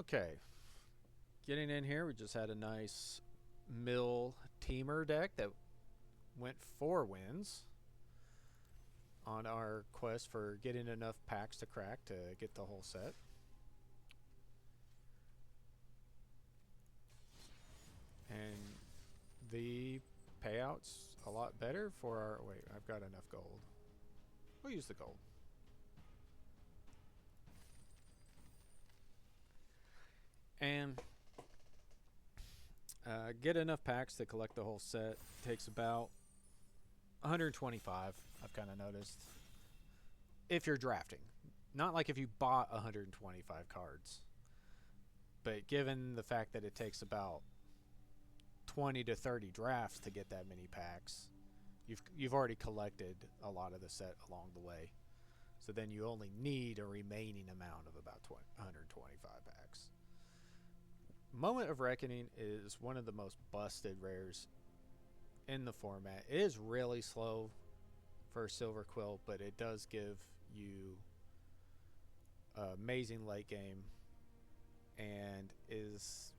Okay, getting in here, we just had a nice mill teamer deck that went 4 wins on our quest for getting enough packs to crack to get the whole set. And the payout's a lot better for our... Wait, I've got enough gold. We'll use the gold. And get enough packs to collect the whole set. Takes about 125, I've kind of noticed. If you're drafting. Not like if you bought 125 cards. But given the fact that it takes about 20 to 30 drafts to get that many packs, you've already collected a lot of the set along the way. So then you only need a remaining amount of about 125 packs. Moment of Reckoning is one of the most busted rares in the format. It is really slow for Silverquill, but it does give you amazing late game and is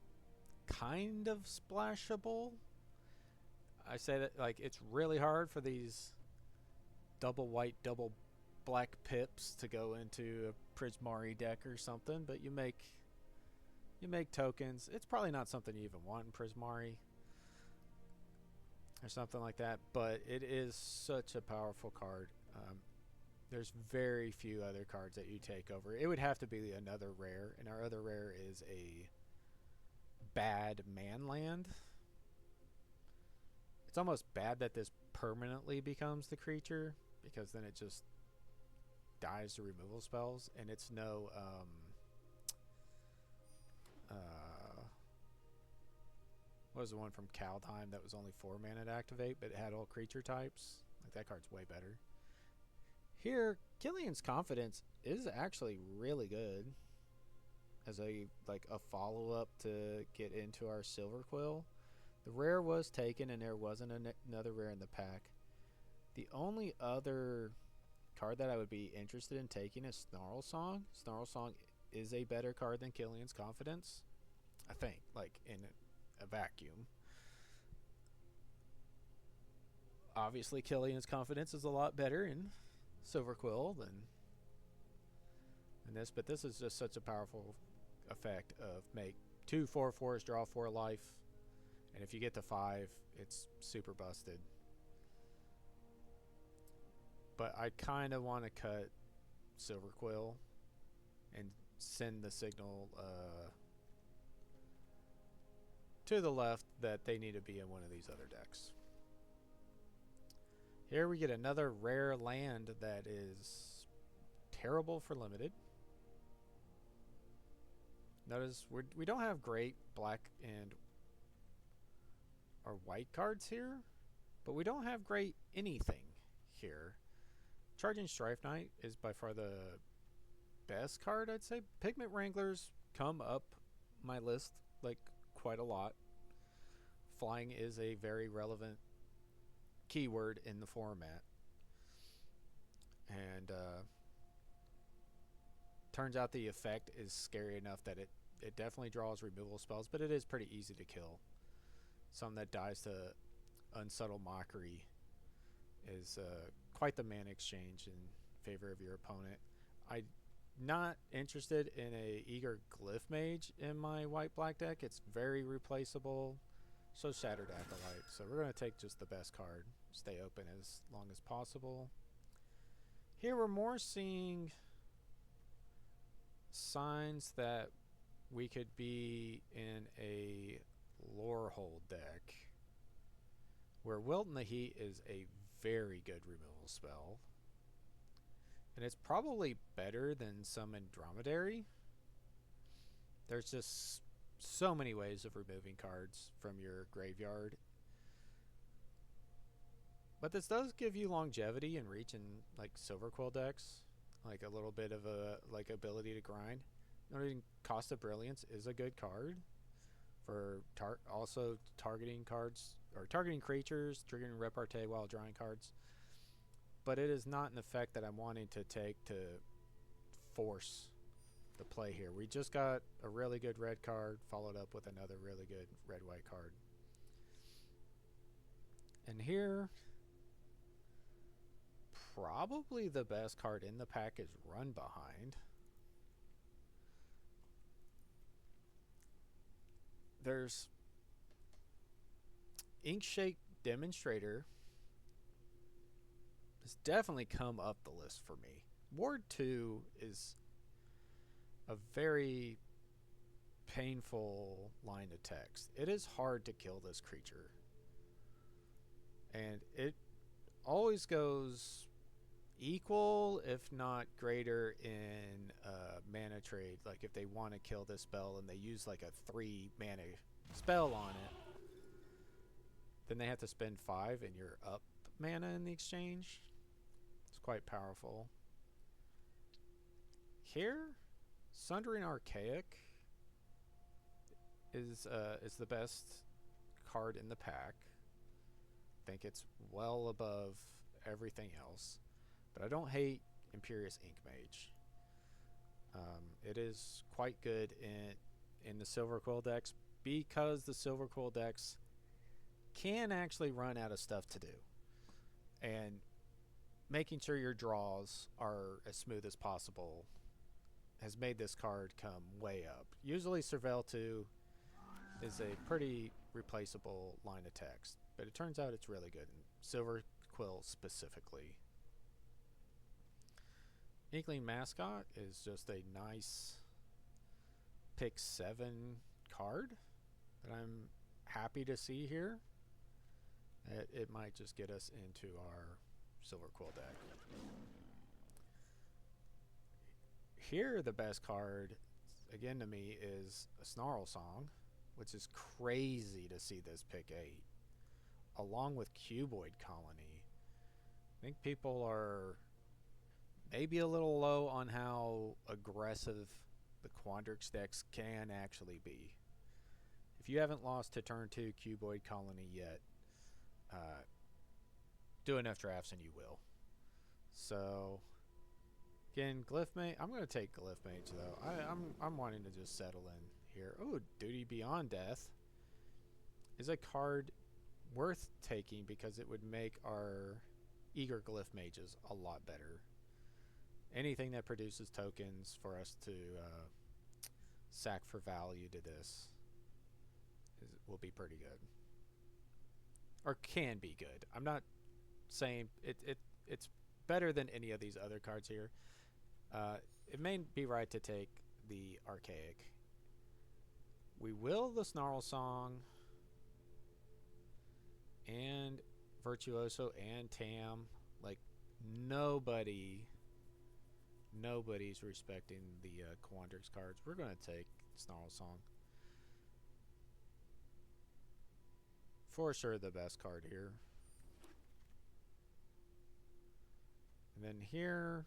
kind of splashable. I say that like it's really hard for these double white, double black pips to go into a Prismari deck or something, but you make tokens. It's probably not something you even want in Prismari or something like that, but it is such a powerful card. There's very few other cards that you take over. It would have to be another rare, and our other rare is a bad man land. It's almost bad that this permanently becomes the creature, because then it just dies to removal spells, and it's no what was the one from Kaldheim that was only 4 mana to activate, but it had all creature types? Like, that card's way better. Here, Killian's Confidence is actually really good as a follow-up to get into our Silverquill. The rare was taken, and there wasn't another rare in the pack. The only other card that I would be interested in taking is Snarl Song. Snarl Song is a better card than Killian's Confidence, I think, like in a vacuum. Obviously, Killian's Confidence is a lot better in Silverquill than this, but this is just such a powerful effect of make 2 4/4s, draw 4 life, and if you get to 5, it's super busted. But I kind of want to cut Silverquill and send the signal to the left that they need to be in one of these other decks. Here we get another rare land that is terrible for limited. Notice we don't have great black and or white cards here, but we don't have great anything here. Charging Strife Knight is by far the best card, I'd say. Pigment Wranglers come up my list like quite a lot. Flying is a very relevant keyword in the format, and turns out the effect is scary enough that it definitely draws removal spells, but it is pretty easy to kill. Something that dies to Unsubtle Mockery is quite the mana exchange in favor of your opponent. I'm not interested in a Eager Glyph Mage in my white-black deck. It's very replaceable. So Shattered Acolyte. So we're going to take just the best card. Stay open as long as possible. Here we're more seeing signs that we could be in a Lorehold deck, where Wilt in the Heat is a very good removal spell, and it's probably better than Summon Dromedary. There's just so many ways of removing cards from your graveyard, but this does give you longevity and reach in like Silverquill decks, like a little bit of a ability to grind. Noting Cost of Brilliance is a good card for also targeting cards or targeting creatures, triggering repartee while drawing cards. But it is not an effect that I'm wanting to take to force the play here. We just got a really good red card, followed up with another really good red-white card. And here, probably the best card in the pack is Run Behind. There's Inkshake Demonstrator has definitely come up the list for me. Ward 2 is a very painful line of text. It is hard to kill this creature. And it always goes equal, if not greater, in mana trade. Like if they want to kill this spell and they use like a 3 mana spell on it, then they have to spend 5 and you're up mana in the exchange. It's quite powerful. Here, Sundering Archaic is the best card in the pack. I think it's well above everything else. But I don't hate Imperious Ink Mage. It is quite good in the Silverquill decks because the Silverquill decks can actually run out of stuff to do. And making sure your draws are as smooth as possible has made this card come way up. Usually Surveil 2 is a pretty replaceable line of text, but it turns out it's really good in Silverquill specifically. Inkling Mascot is just a nice pick 7 card that I'm happy to see here. It might just get us into our Silverquill deck. Here, the best card, again to me, is a Snarl Song, which is crazy to see this pick 8, along with Cuboid Colony. I think people are maybe a little low on how aggressive the Quandrix decks can actually be. If you haven't lost to turn 2 Cuboid Colony yet, do enough drafts and you will. So again, Glyph Mage. I'm going to take Glyph Mage though. I'm wanting to just settle in here. Oh, Duty Beyond Death is a card worth taking because it would make our Eager Glyph Mages a lot better. Anything that produces tokens for us to sack for value to this will be pretty good. Or can be good. I'm not saying it's better than any of these other cards here. It may be right to take the Archaic. We will the Snarl Song and Virtuoso and Tam. Like nobody's respecting the Quandrix cards. We're going to take Snarl Song. For sure the best card here. And then here,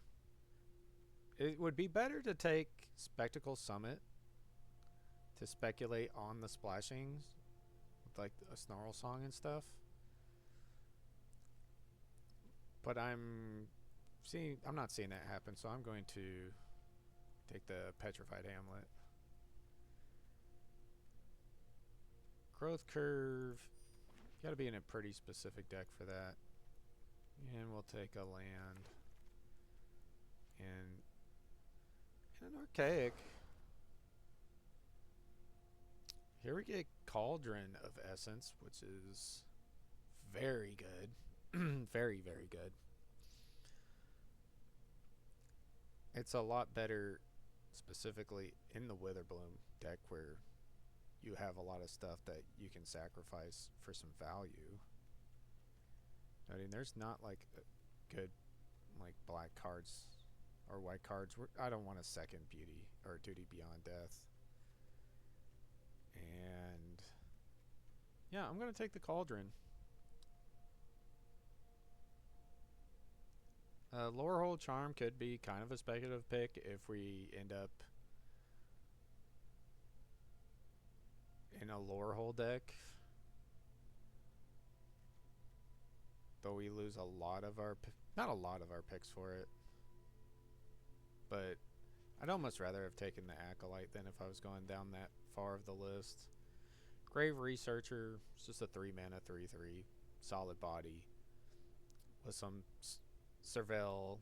it would be better to take Spectacle Summit to speculate on the splashings with like a Snarl Song and stuff. But I'm not seeing that happen, so I'm going to take the Petrified Hamlet. Growth Curve. Got to be in a pretty specific deck for that. And we'll take a land. And an Archaic. Here we get Cauldron of Essence, which is very good. Very, very good. It's a lot better specifically in the Witherbloom deck where you have a lot of stuff that you can sacrifice for some value. I mean, there's not like good like black cards or white cards. I don't want a second Beauty or Duty Beyond Death. And yeah, I'm going to take the Cauldron. Lorehold Charm could be kind of a speculative pick if we end up in a Lorehold deck. Though we lose a lot of our, not a lot of our picks for it. But I'd almost rather have taken the Acolyte than if I was going down that far of the list. Grave Researcher, it's just a 3 mana 3/3, solid body with some Surveil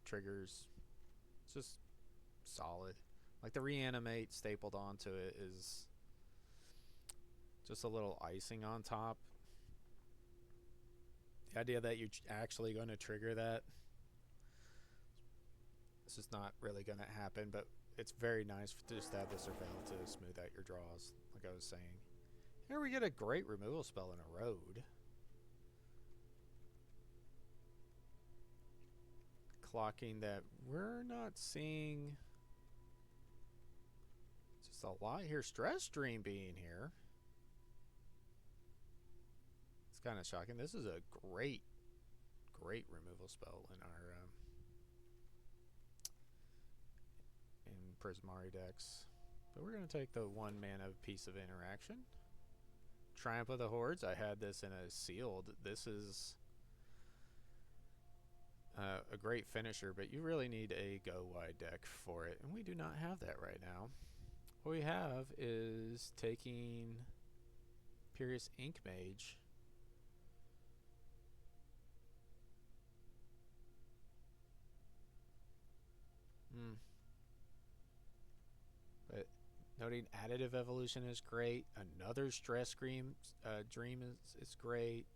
triggers. It's just solid. Like the Reanimate stapled onto it is just a little icing on top. The idea that you're actually going to trigger that, it's just not really going to happen, but it's very nice to just have the Surveil to smooth out your draws, like I was saying. Here we get a great removal spell in a road. Clocking that we're not seeing just a lot here. Stress Dream being here. It's kind of shocking. This is a great removal spell in our in Prismari decks. But we're going to take the 1 mana piece of interaction. Triumph of the Hordes. I had this in a sealed. This is a great finisher, but you really need a go-wide deck for it, and we do not have that right now. What we have is taking Imperious Ink Mage. But noting Additive Evolution is great. Another Stress Dream is great.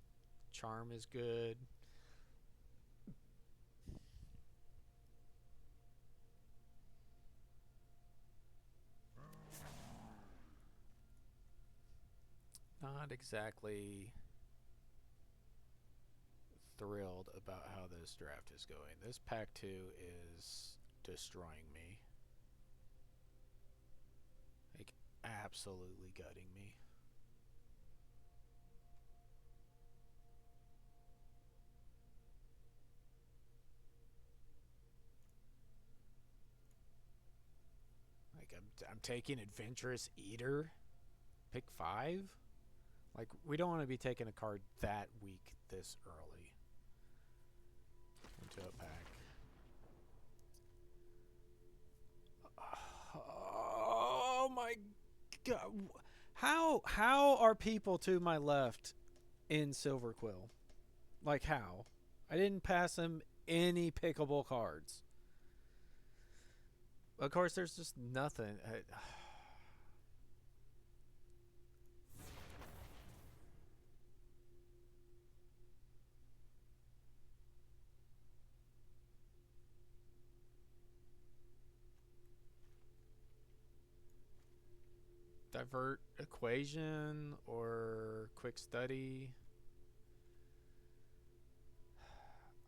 Charm is good. Not exactly thrilled about how this draft is going. This pack 2 is destroying me. Like, absolutely gutting me. Like, I'm taking Adventurous Eater, pick 5. Like, we don't want to be taking a card that weak this early into a pack. Oh my god. How are people to my left in Silverquill? Like, how? I didn't pass them any pickable cards. Of course, there's just nothing. Divert Equation or Quick Study.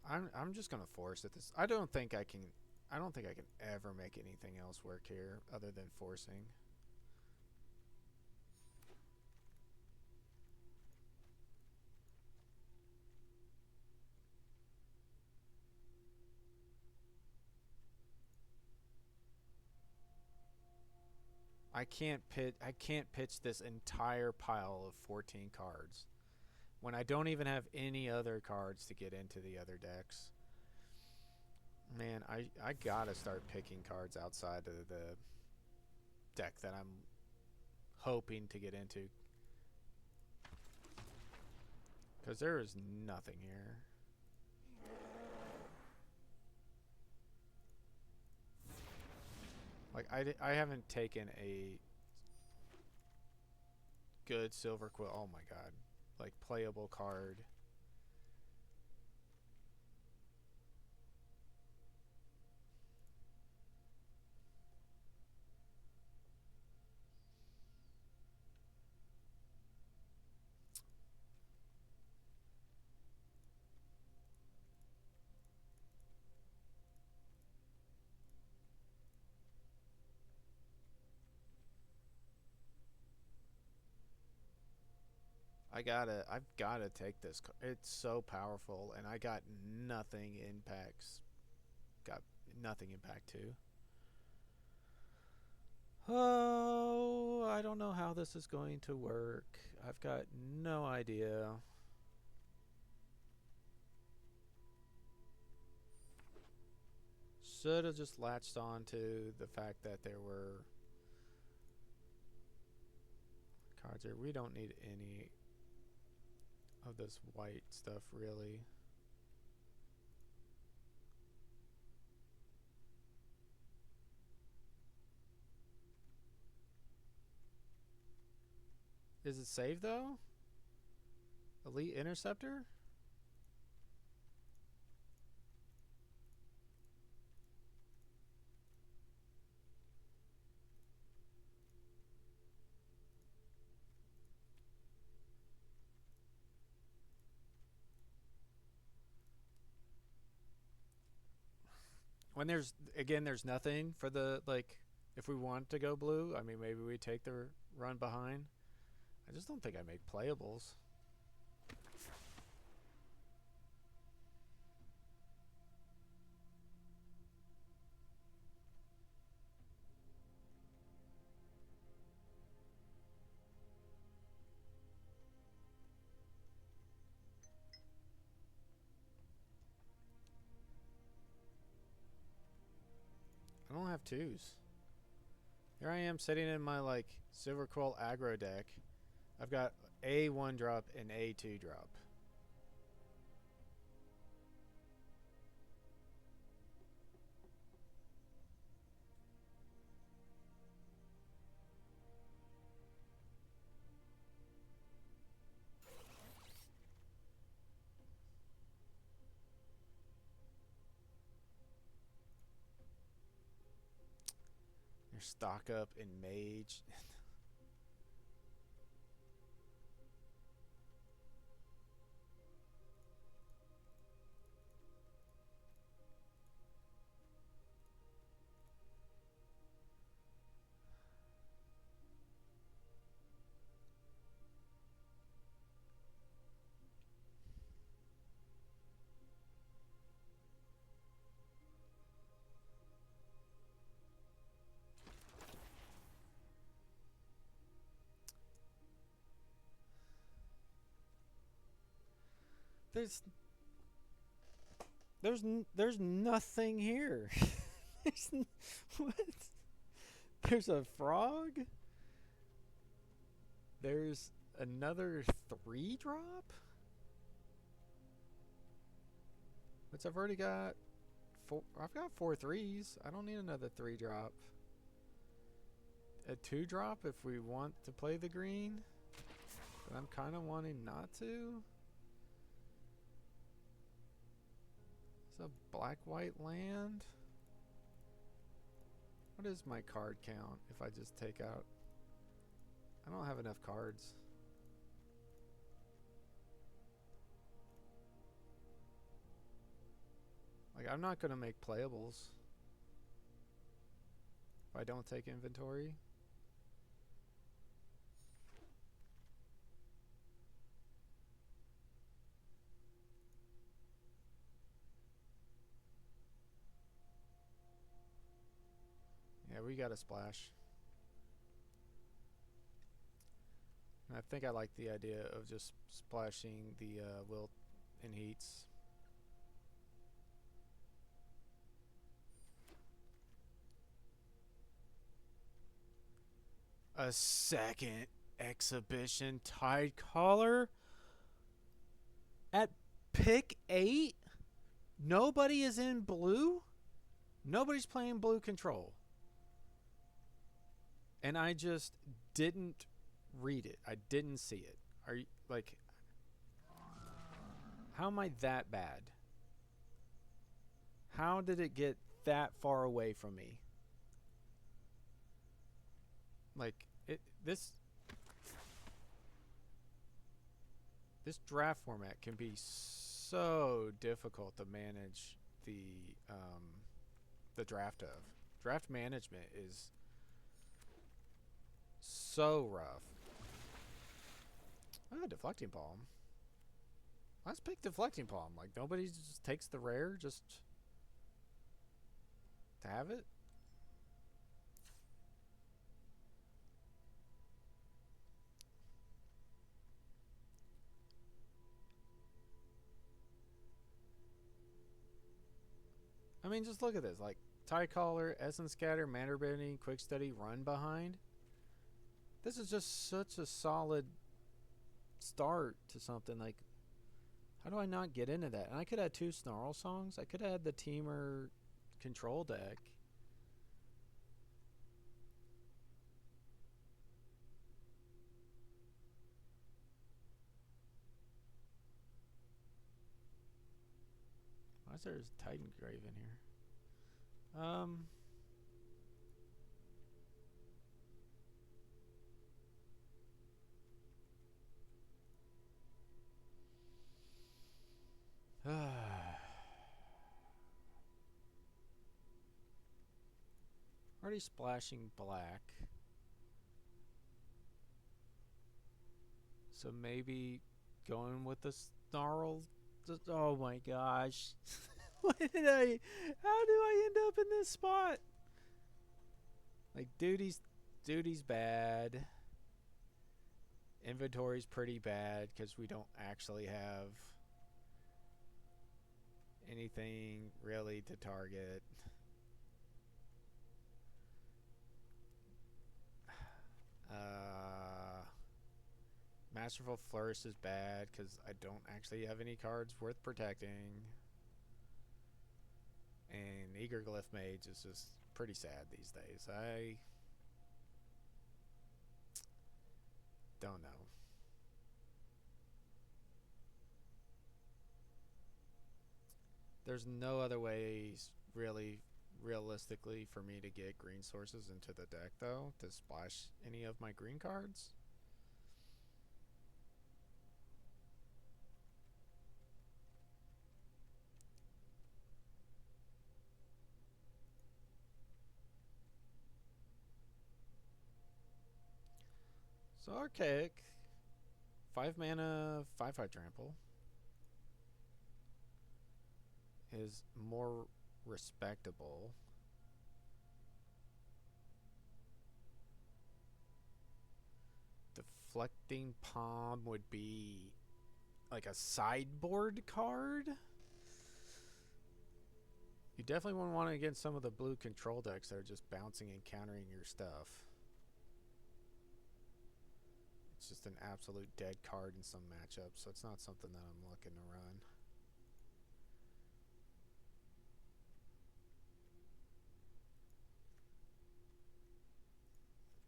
I'm just gonna force it. I don't think I can ever make anything else work here other than forcing. I can't pitch this entire pile of 14 cards when I don't even have any other cards to get into the other decks. Man, I gotta start picking cards outside of the deck that I'm hoping to get into, because there is nothing here. Like, I haven't taken a good Silverquill. Oh my god. Like, playable card. I've gotta take this. It's so powerful, and I got nothing in packs. Got nothing in pack 2. Oh, I don't know how this is going to work. I've got no idea. should have just latched on to the fact that there were cards here. We don't need any of this white stuff, really. Is it saved, though? Elite Interceptor? When there's nothing for the, like, if we want to go blue, I mean, maybe we take the run behind. I just don't think I make playables. I don't have twos. Here I am sitting in my, like, Silverquill aggro deck. I've got a 1-drop and a 2-drop. Your stock up in mage. There's nothing here. What? There's a frog. There's another 3-drop. Which I've already got 4. I've got 4 3s. I don't need another 3-drop. A 2-drop if we want to play the green. But I'm kind of wanting not to. It's a black-white land. What is my card count if I just take out? I don't have enough cards. Like, I'm not going to make playables if I don't take inventory. Yeah, we got a splash. And I think I like the idea of just splashing the wilt in heats. A second exhibition tide collar at pick 8. Nobody is in blue. Nobody's playing blue control. And I just didn't read it. I didn't see it. Are you, like, how am I that bad? How did it get that far away from me? Like, this draft format can be so difficult to manage the draft of. Draft management is so rough. Ah, Deflecting Palm. Let's pick Deflecting Palm. Like, nobody just takes the rare just to have it. I mean, just look at this. Like, Tie Collar, Essence Scatter, Manner Bending, Quick Study, Run Behind. This is just such a solid start to something. Like, how do I not get into that? And I could add 2 Snarl Songs. I could add the Teamer control deck. Why is there a Titan Grave in here? Already splashing black. So maybe going with the Snarl. Oh my gosh. How do I end up in this spot? Like, duty's bad. Inventory's pretty bad because we don't actually have anything really to target. Masterful Flourish is bad because I don't actually have any cards worth protecting. And Eager Glyph Mage is just pretty sad these days. I don't know. There's no other ways really realistically for me to get green sources into the deck though to splash any of my green cards. So Archaic, 5 mana, 5/5 trample is more respectable. Deflecting Palm would be like a sideboard card. You definitely wouldn't want it against some of the blue control decks that are just bouncing and countering your stuff. It's just an absolute dead card in some matchups, so it's not something that I'm looking to run.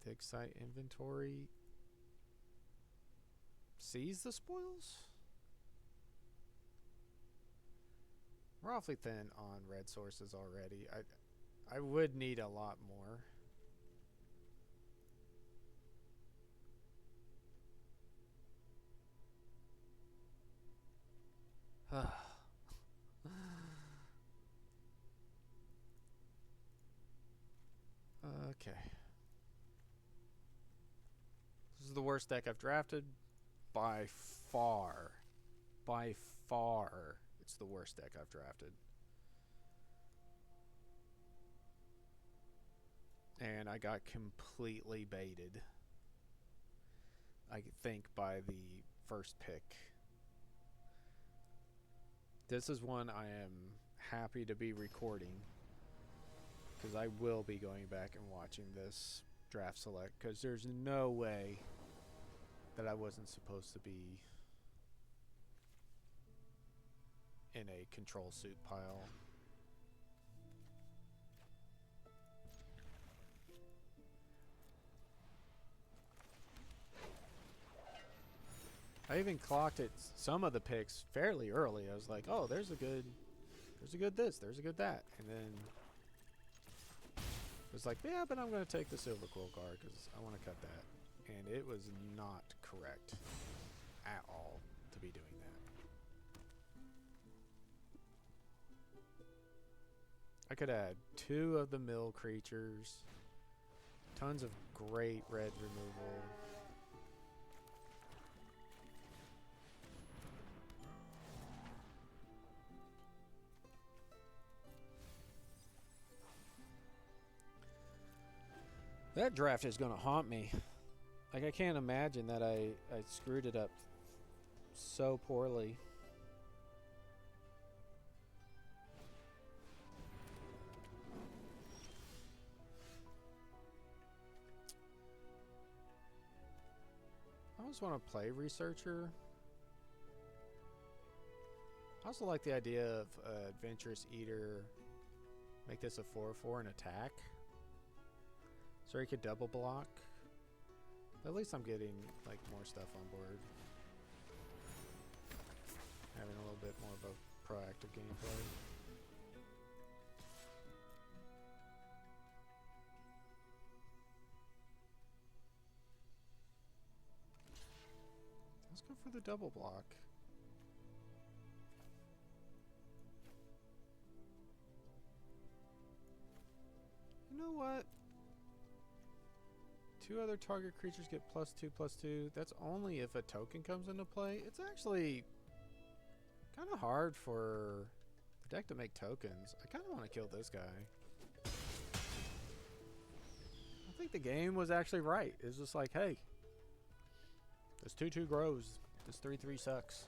Dig site inventory. Seize the spoils? We're awfully thin on red sources already. I would need a lot more. Okay. This is the worst deck I've drafted by far. By far, it's the worst deck I've drafted. And I got completely baited, I think, by the first pick. This is one I am happy to be recording because I will be going back and watching this draft select because there's no way that I wasn't supposed to be in a control suit pile. I even clocked it some of the picks fairly early. I was like, oh, there's a good this, there's a good that. And then it was like, yeah, but I'm going to take the Silverquill card because I want to cut that. And it was not correct at all to be doing that. I could add 2 of the mill creatures, tons of great red removal. That draft is going to haunt me. Like, I can't imagine that I screwed it up so poorly. just want to play Researcher. I also like the idea of Adventurous Eater. Make this a 4/4 and attack. So he could double block. But at least I'm getting like more stuff on board. Having a little bit more of a proactive gameplay. Let's go for the double block. You know what? 2 other target creatures get +2/+2. That's only if a token comes into play. It's actually kind of hard for the deck to make tokens. I kind of want to kill this guy. I think the game was actually right. It's just like, hey, this 2/2 grows. This 3/3 sucks.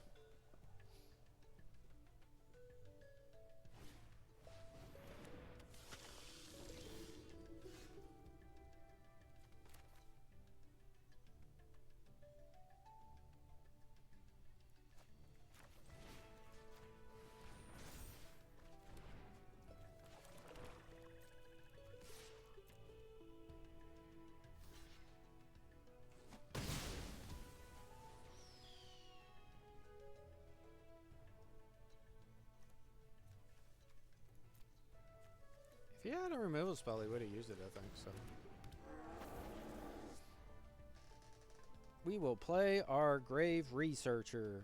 If he had a removal spell, he would have used it, I think, so. We will play our Grave Researcher.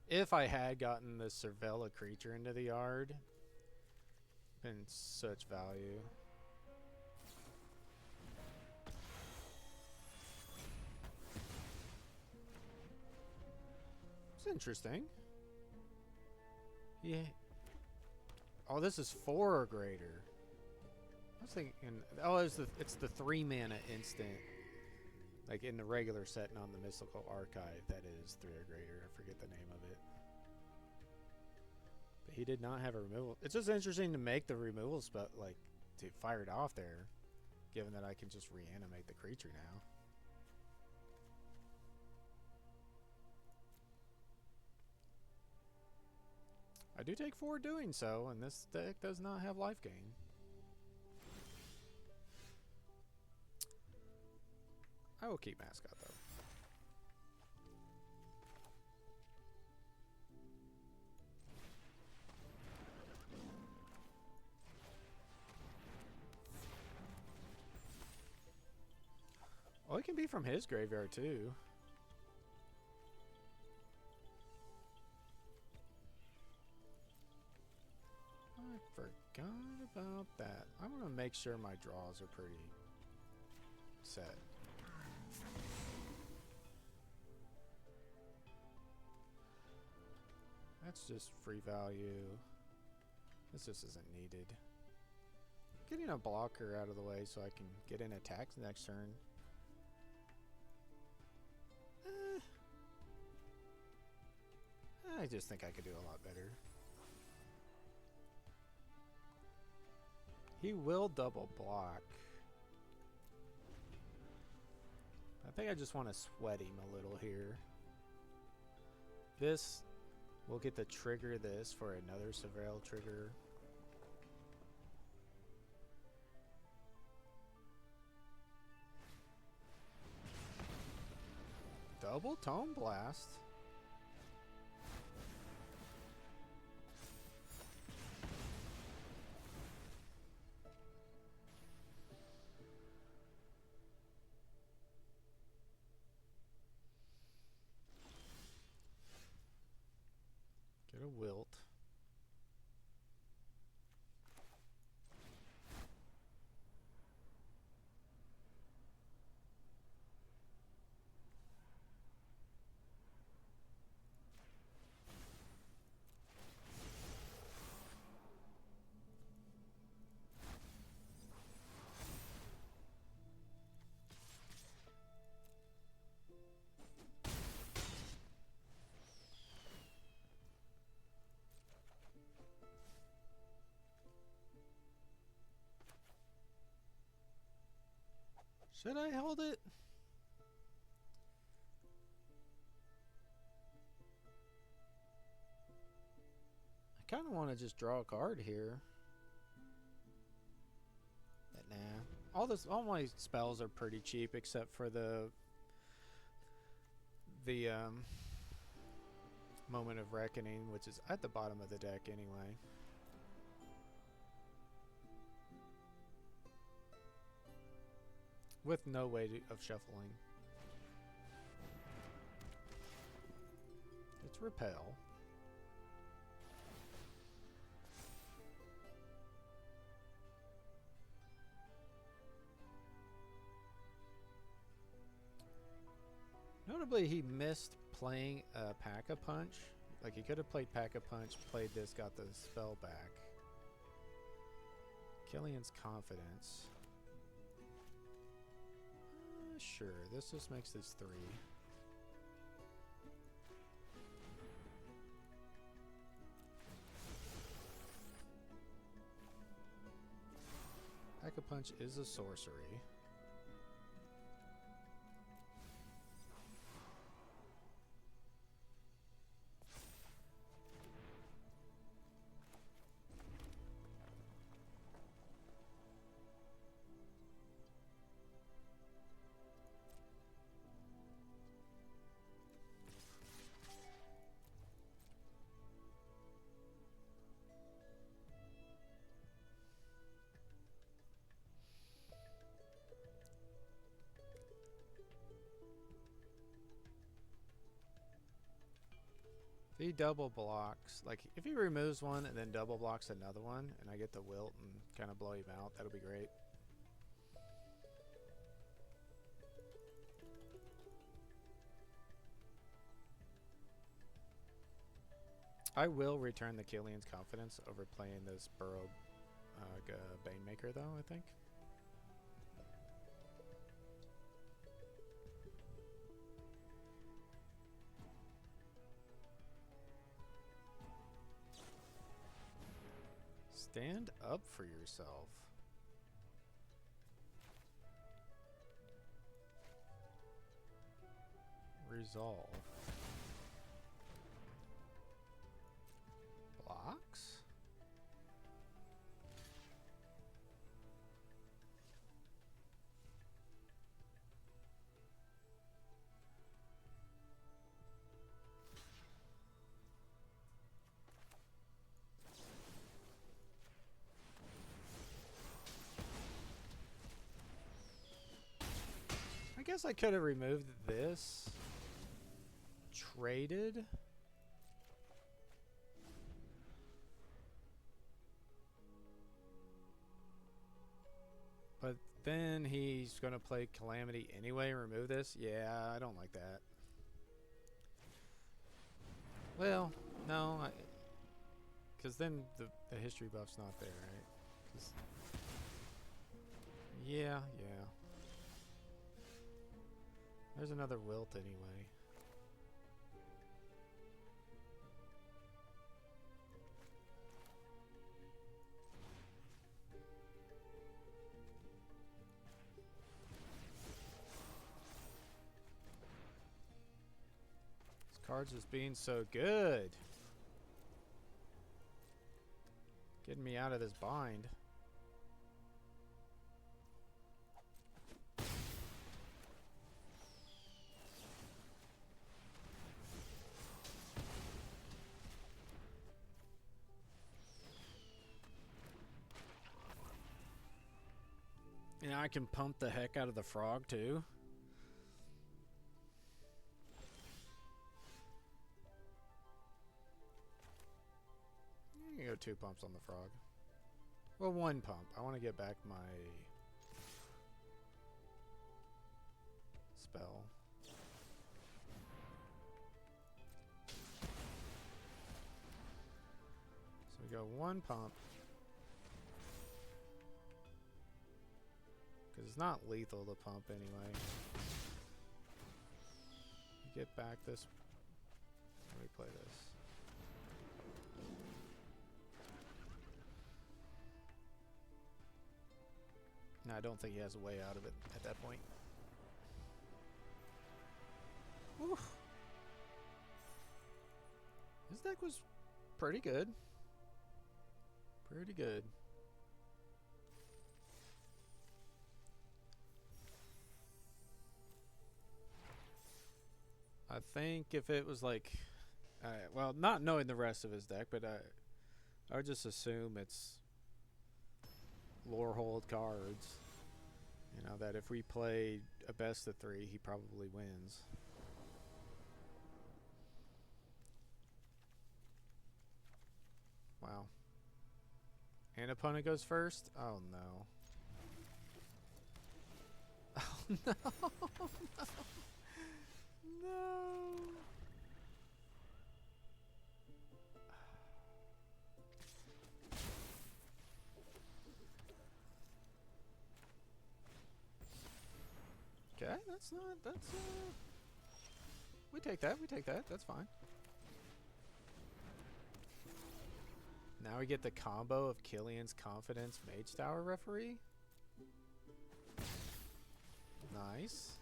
If I had gotten the Cervella creature into the yard, been such value. It's interesting. Yeah. Oh, this is 4 or greater. I was thinking, oh, it's the 3 mana instant. Like in the regular set and on the Mystical Archive, that is 3 or greater. I forget the name of it. But he did not have a removal. It's just interesting to make the removal spell, like, to fire it off there, given that I can just reanimate the creature now. I do take 4 doing so, and this deck does not have life gain. I will keep Mascot, though. Oh, it can be from his graveyard, too. I forgot about that. I want to make sure my draws are pretty set. That's just free value. This just isn't needed. Getting a blocker out of the way so I can get in attacks next turn. I just think I could do a lot better. He will double block. I think I just want to sweat him a little here. This will get to trigger this for another Surveil trigger. Double Tome Blast. Get a Wilt. Should I hold it? I kind of want to just draw a card here. But nah. All my spells are pretty cheap except for the Moment of Reckoning, which is at the bottom of the deck anyway. With no way of shuffling. It's Repel. Notably, he missed playing a Pack-a-Punch. Like, he could have played Pack-a-Punch, played this, got the spell back. Killian's Confidence. Sure, this just makes this 3. Pack-a-Punch is a sorcery. If he double blocks, like if he removes one and then double blocks another one, and I get the wilt and kind of blow him out, that'll be great. I will return the Killian's Confidence over playing this Burrow Banemaker, though, I think. Stand up for yourself. Resolve. Blocks? I guess I could have removed this. Traded. But then he's going to play Calamity anyway and remove this. Yeah, I don't like that. Well, no. Because then the history buff's not there, right? Yeah. There's another wilt anyway. This card's just being so good. Getting me out of this bind. And I can pump the heck out of the frog too. You can go 2 pumps on the frog. Well, 1 pump. I want to get back my spell. So we go 1 pump. Because it's not lethal to pump anyway. Get back this. Let me play this. Nah, I don't think he has a way out of it at that point. Whew. His deck was pretty good. Pretty good. I think if it was like, well, not knowing the rest of his deck, but I would just assume it's lore hold cards. You know, that if we play a best of 3, he probably wins. Wow. And opponent goes first? Oh no. Oh no. No. Okay, that's we take that, that's fine. Now we get the combo of Killian's Confidence Mage Tower Referee. Nice.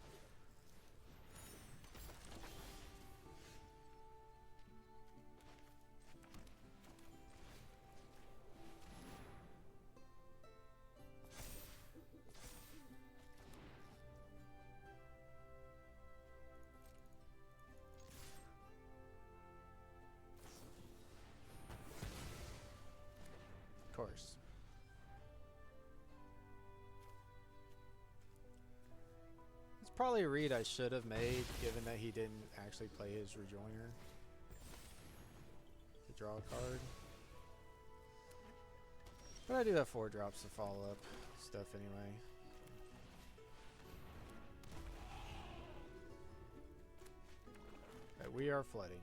Of course. It's probably a read I should have made, given that he didn't actually play his Rejoiner to draw a card. But I do have 4 drops to follow up stuff anyway. Right, we are flooding.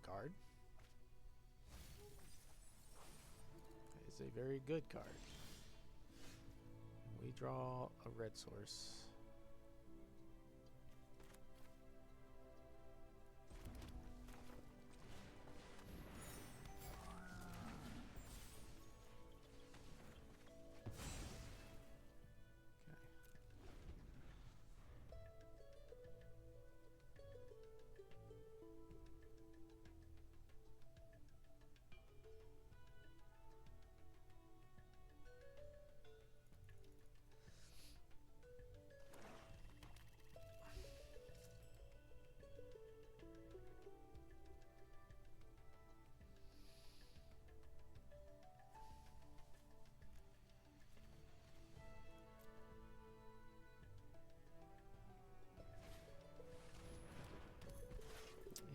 Card. It's a very good card. We draw a red source.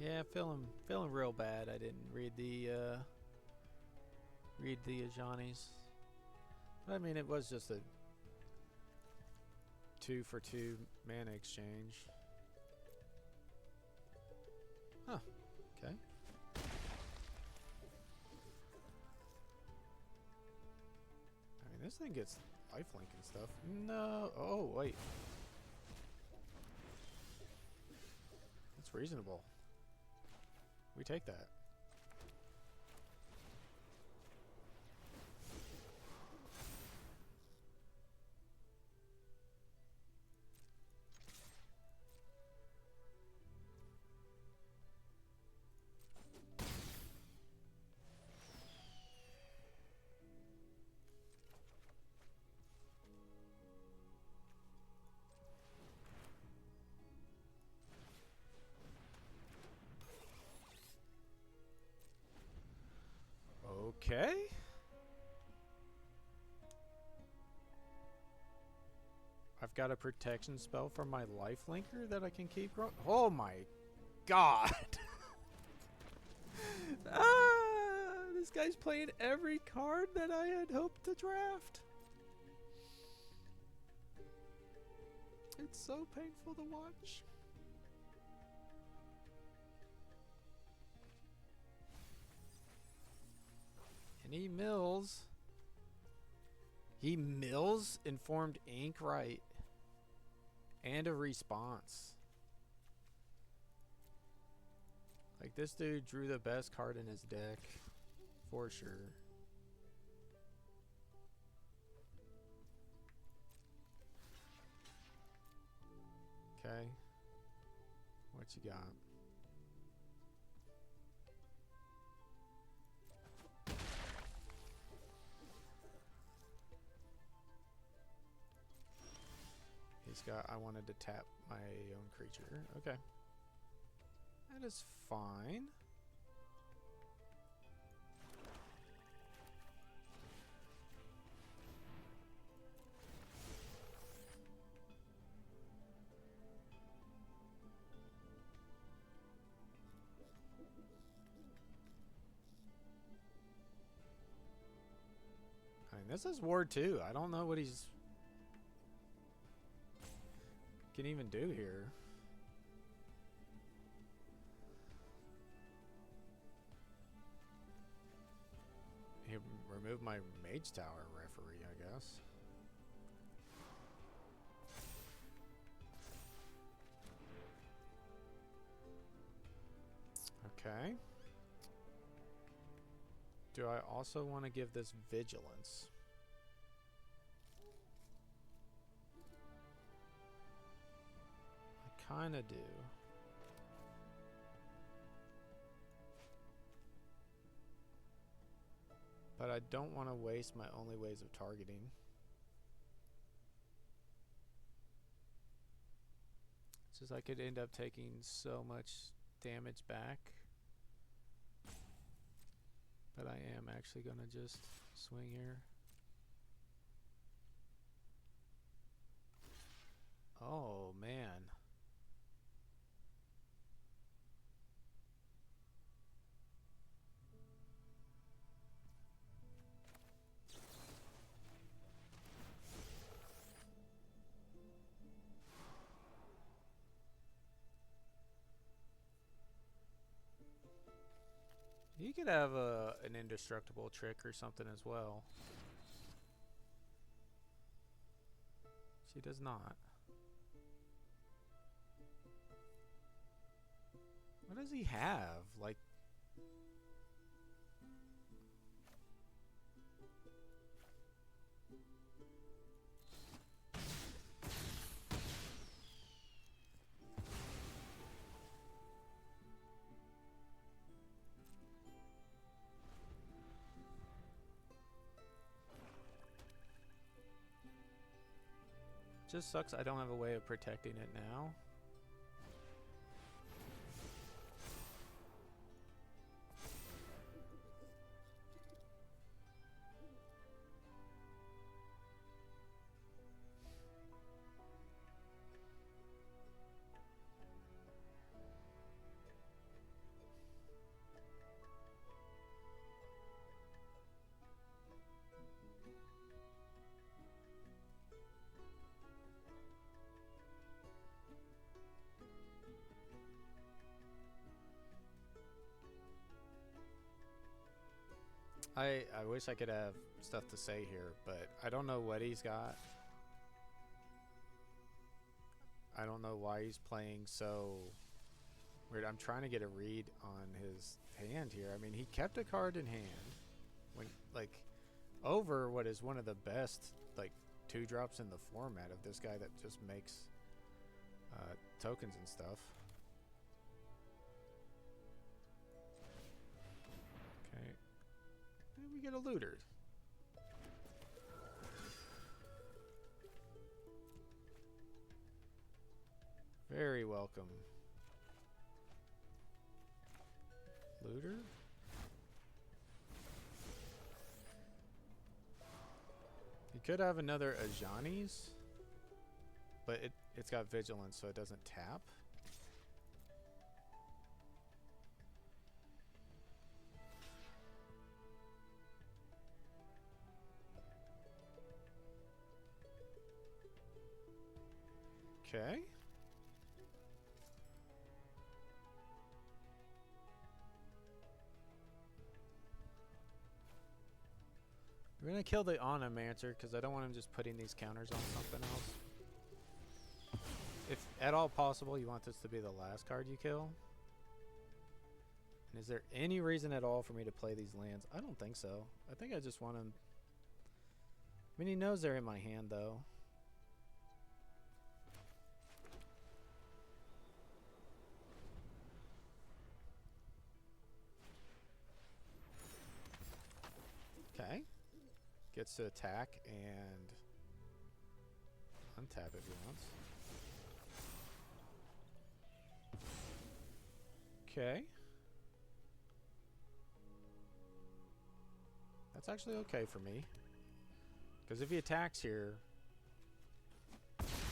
Yeah, feeling real bad. I didn't read the Ajani's. But I mean, it was just a 2-for-2 mana exchange. Huh. Okay. I mean, this thing gets lifelink and stuff. No. Oh, wait. That's reasonable. We take that. Okay. I've got a protection spell from my lifelinker that I can keep growing. Oh my god. This guy's playing every card that I had hoped to draft. It's so painful to watch. And he mills. He mills Informed Ink right. And a response. Like, this dude drew the best card in his deck, for sure. Okay. What you got? He's got, I wanted to tap my own creature. Okay. That is fine. I mean, this is Ward 2. I don't know what he's can even do here. He removed my Mage Tower referee, I guess. Okay. Do I also want to give this Vigilance? I kind of do. But I don't want to waste my only ways of targeting. It's just I could end up taking so much damage back. But I am actually going to just swing here. Oh, man. You could have an indestructible trick or something as well. She does not. What does he have? Like... Just sucks I don't have a way of protecting it now. I wish I could have stuff to say here, but I don't know what he's got. I don't know why he's playing so weird. I'm trying to get a read on his hand here. I mean, he kept a card in hand when, like, over what is one of the best, like, 2-drops in the format of this guy that just makes tokens and stuff. Okay. And we get a looter. Very welcome. Looter? You could have another Ajani's, but it's got Vigilance, so it doesn't tap. Okay. We're gonna kill the Onomancer because I don't want him just putting these counters on something else. If at all possible, you want this to be the last card you kill. And is there any reason at all for me to play these lands? I don't think so. I think I just want him... I mean, he knows they're in my hand, though. Okay. Gets to attack and untap if he wants. Okay. That's actually okay for me. Because if he attacks here,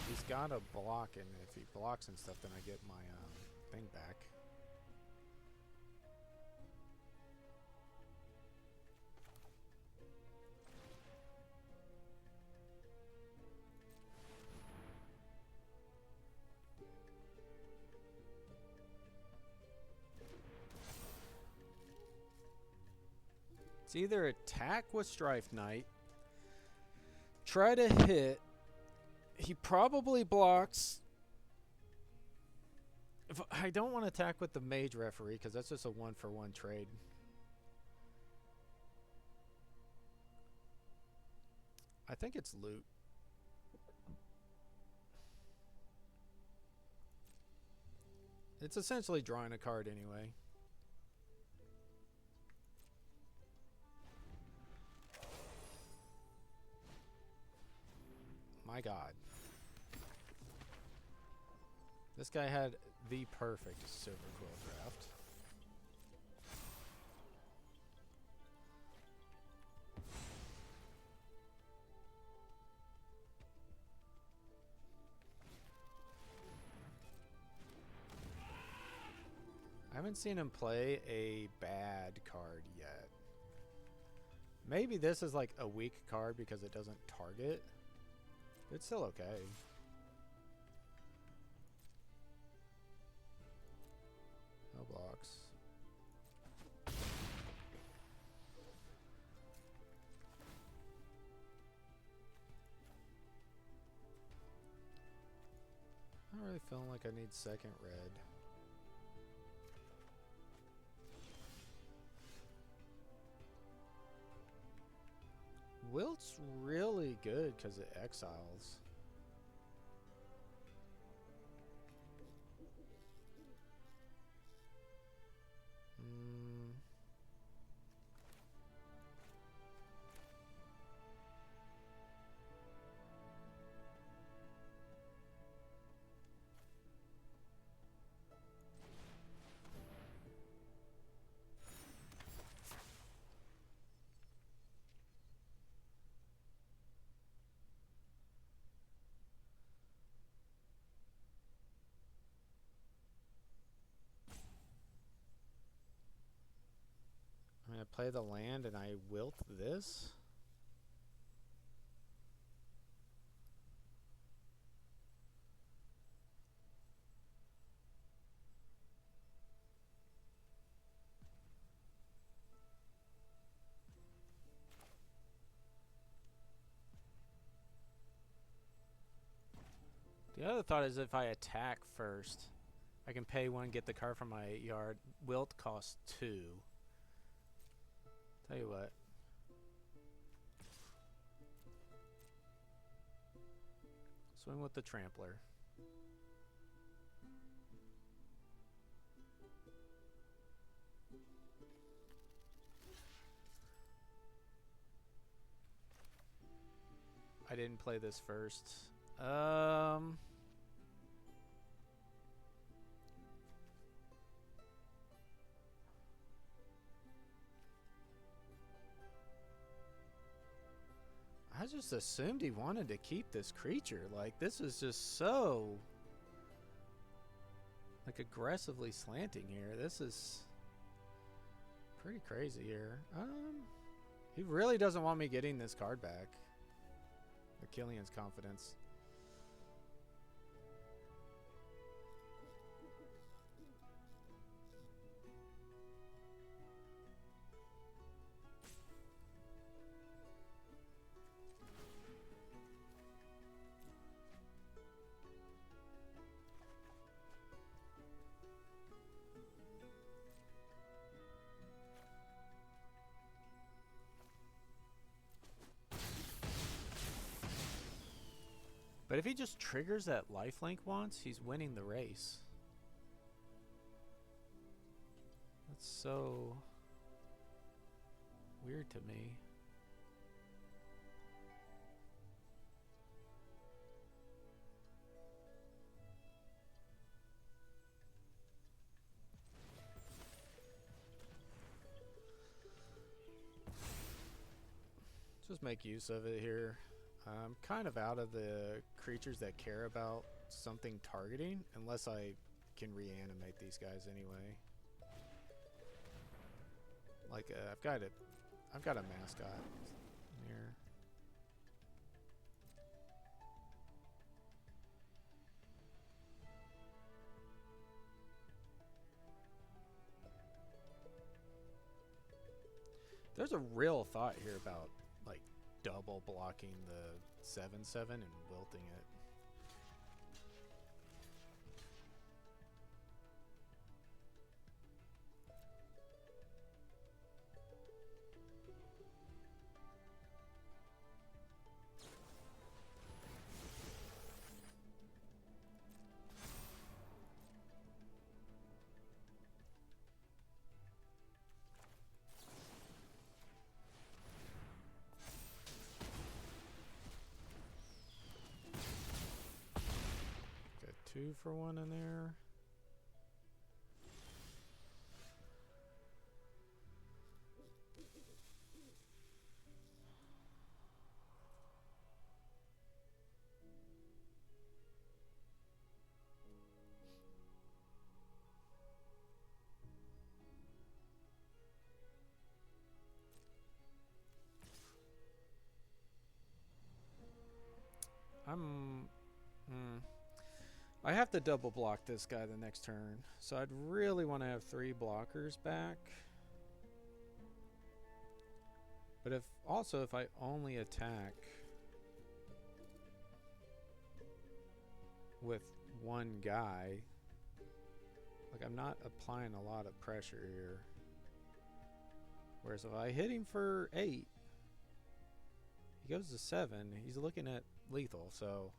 he's got to block, and if he blocks and stuff, then I get my thing back. It's either attack with Strife Knight, try to hit. He probably blocks. If I don't want to attack with the Mage Referee because that's just a 1-for-1 trade. I think it's loot. It's essentially drawing a card anyway. My God. This guy had the perfect Silverquill draft. I haven't seen him play a bad card yet. Maybe this is like a weak card because it doesn't target. It's still okay. No blocks. I'm not really feeling like I need second red. Wilt's really good because it exiles. I'm going to play the land and I wilt this. The other thought is if I attack first, I can pay 1, get the card from my yard. Wilt costs 2. Tell you what. Swing with the Trampler. I didn't play this first. I just assumed he wanted to keep this creature. Like, this is just so... like, aggressively slanting here. This is... pretty crazy here. He really doesn't want me getting this card back. The Killian's Confidence. But if he just triggers that lifelink once, he's winning the race. That's so weird to me. Just make use of it here. I'm kind of out of the creatures that care about something targeting, unless I can reanimate these guys anyway. Like I've got a mascot here. There's a real thought here about like double blocking the 7/7 and wilting it. Got 2 for 1 in there. I have to double block this guy the next turn, so I'd really want to have 3 blockers back. But if I only attack with 1 guy, like I'm not applying a lot of pressure here. Whereas if I hit him for 8, he goes to 7, he's looking at lethal, so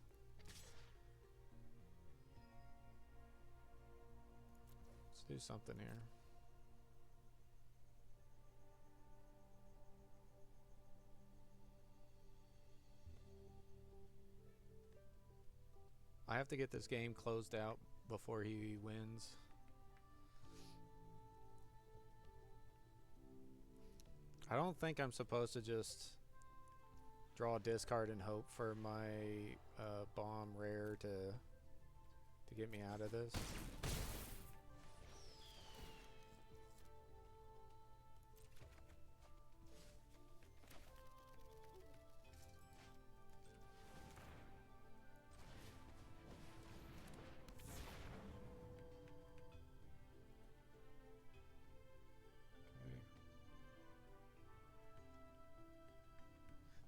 let's do something here. I have to get this game closed out before he wins. I don't think I'm supposed to just draw a discard and hope for my bomb rare to get me out of this.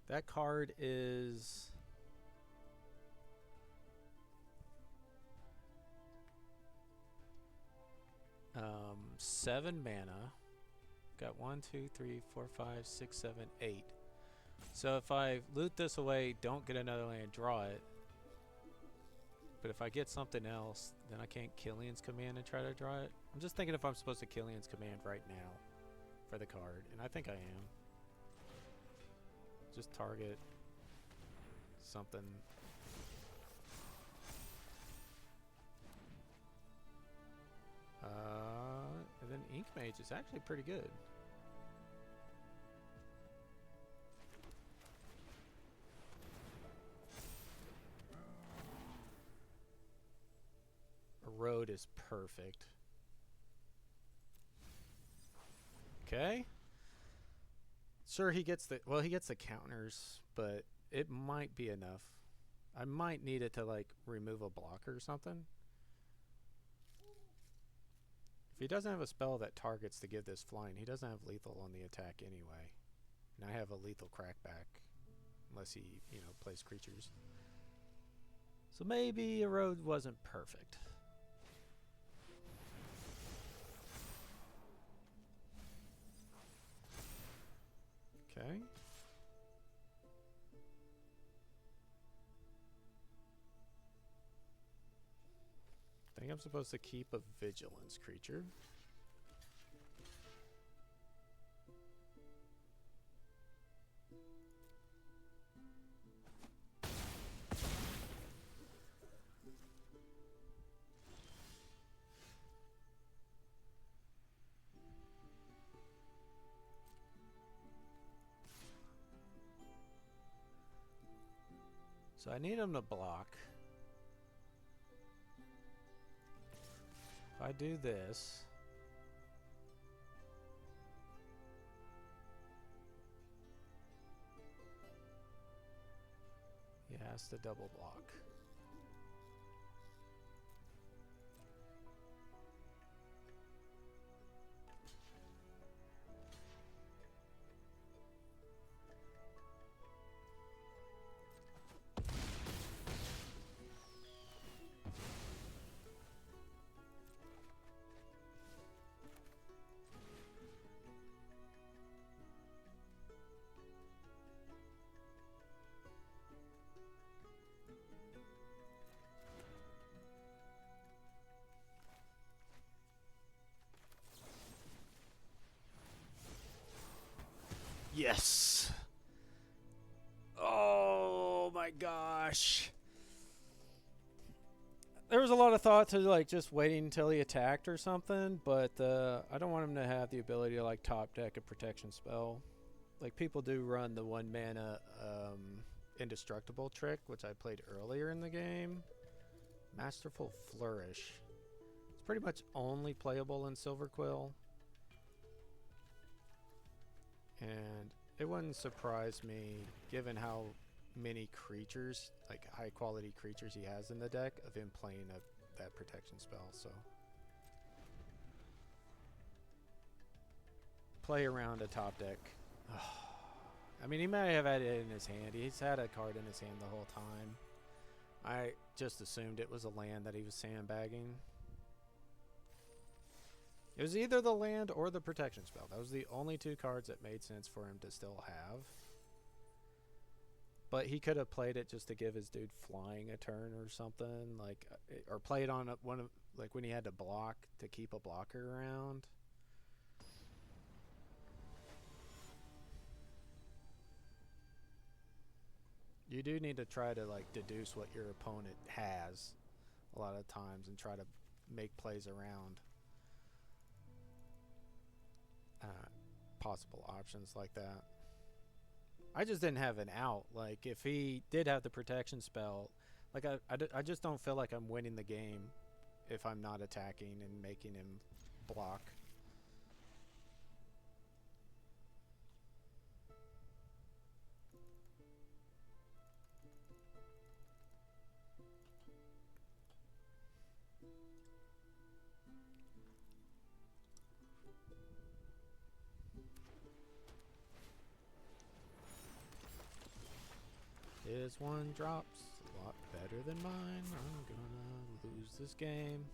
That card is 7 mana. Got 1, 2, 3, 4, 5, 6, 7, 8. So if I loot this away, don't get another land, draw it. But if I get something else, then I can't Killian's Command and try to draw it. I'm just thinking if I'm supposed to Killian's Command right now for the card, and I think I am. Just target something. And then Ink Mage is actually pretty good. Road is perfect. Okay. Sure, he gets the counters, but it might be enough. I might need it to like remove a blocker or something. If he doesn't have a spell that targets to give this flying, he doesn't have lethal on the attack anyway. And I have a lethal crackback unless he, plays creatures. So maybe a road wasn't perfect. Okay. think I'm supposed to keep a vigilance creature. So I need him to block. If I do this, he has to double block. Yes. Oh my gosh. There was a lot of thought to like just waiting until he attacked or something, but I don't want him to have the ability to like top deck a protection spell. Like people do run the 1 mana indestructible trick, which I played earlier in the game. Masterful Flourish. It's pretty much only playable in Silverquill. And it wouldn't surprise me, given how many creatures, like high quality creatures he has in the deck, of him playing that protection spell. So play around a top deck. I mean, he might have had it in his hand. He's had a card in his hand the whole time. I just assumed it was a land that he was sandbagging. It was either the land or the protection spell. That was the only 2 cards that made sense for him to still have. But he could have played it just to give his dude flying a turn or something, like, or play it on one of, like when he had to block to keep a blocker around. You do need to try to like deduce what your opponent has a lot of times and try to make plays around possible options like that. I just didn't have an out. Like if he did have the protection spell, like I just don't feel like I'm winning the game if I'm not attacking and making him block. His one drops a lot better than mine. I'm gonna lose this game.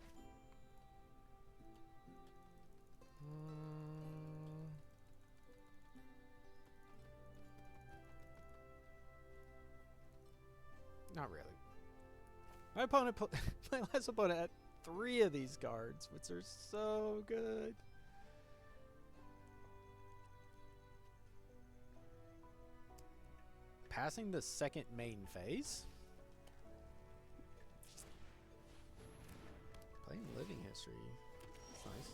Not really. My opponent, my last opponent had 3 of these cards, which are so good. Passing the second main phase? Playing Living History. That's nice.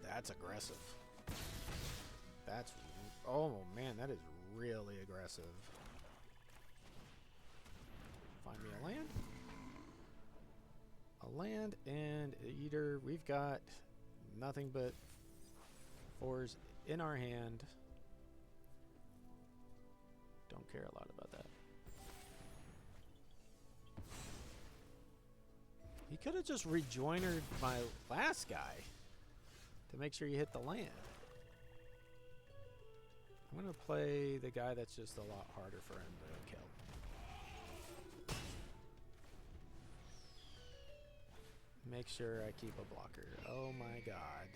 That's aggressive. That's... Oh man, that is really aggressive. Find me a land. A land and a eater. We've got nothing but 4s in our hand. Don't care a lot about that. He could have just rejoinered my last guy to make sure you hit the land. I'm going to play the guy that's just a lot harder for him to kill. make sure I keep a blocker. Oh my god.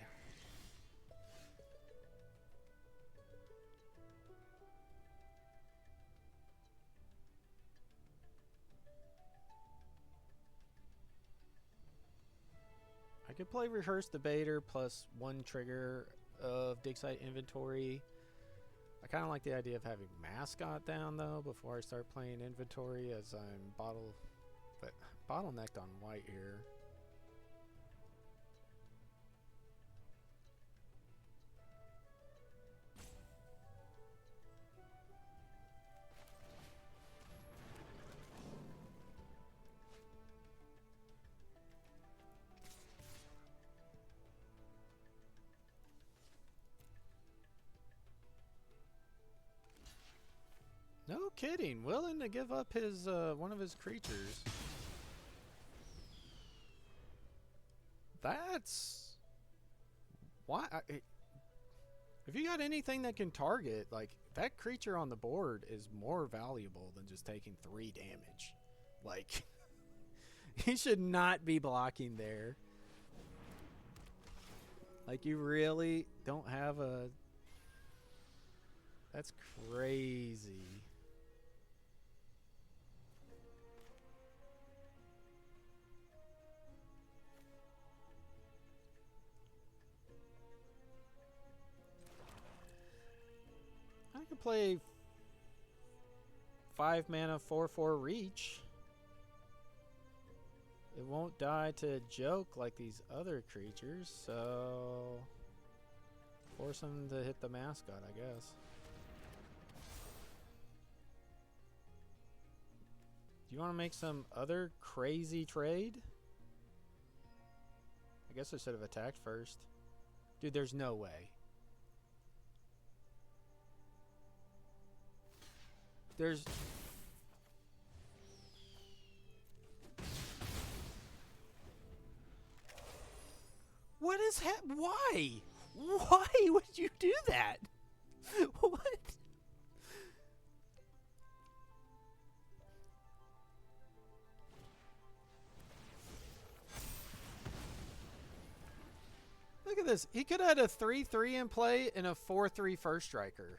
I could play Rehearse Debater plus 1 trigger of Dig Site Inventory. I kind of like the idea of having Mascot down though before I start playing Inventory, as I'm bottlenecked on white here. No kidding, willing to give up his one of his creatures. That's why. If you got anything that can target, like that creature on the board is more valuable than just taking 3 damage. Like he should not be blocking there. Like you really don't have a. That's crazy. I could play 5 mana 4/4 reach. It won't die to joke like these other creatures, so force him to hit the Mascot, I guess. Do you want to make some other crazy trade? I guess I should have attacked first. Dude, there's no way. There's... What is why? Why would you do that? What? Look at this. He could have had a 3/3 in play and a 4/3 first striker.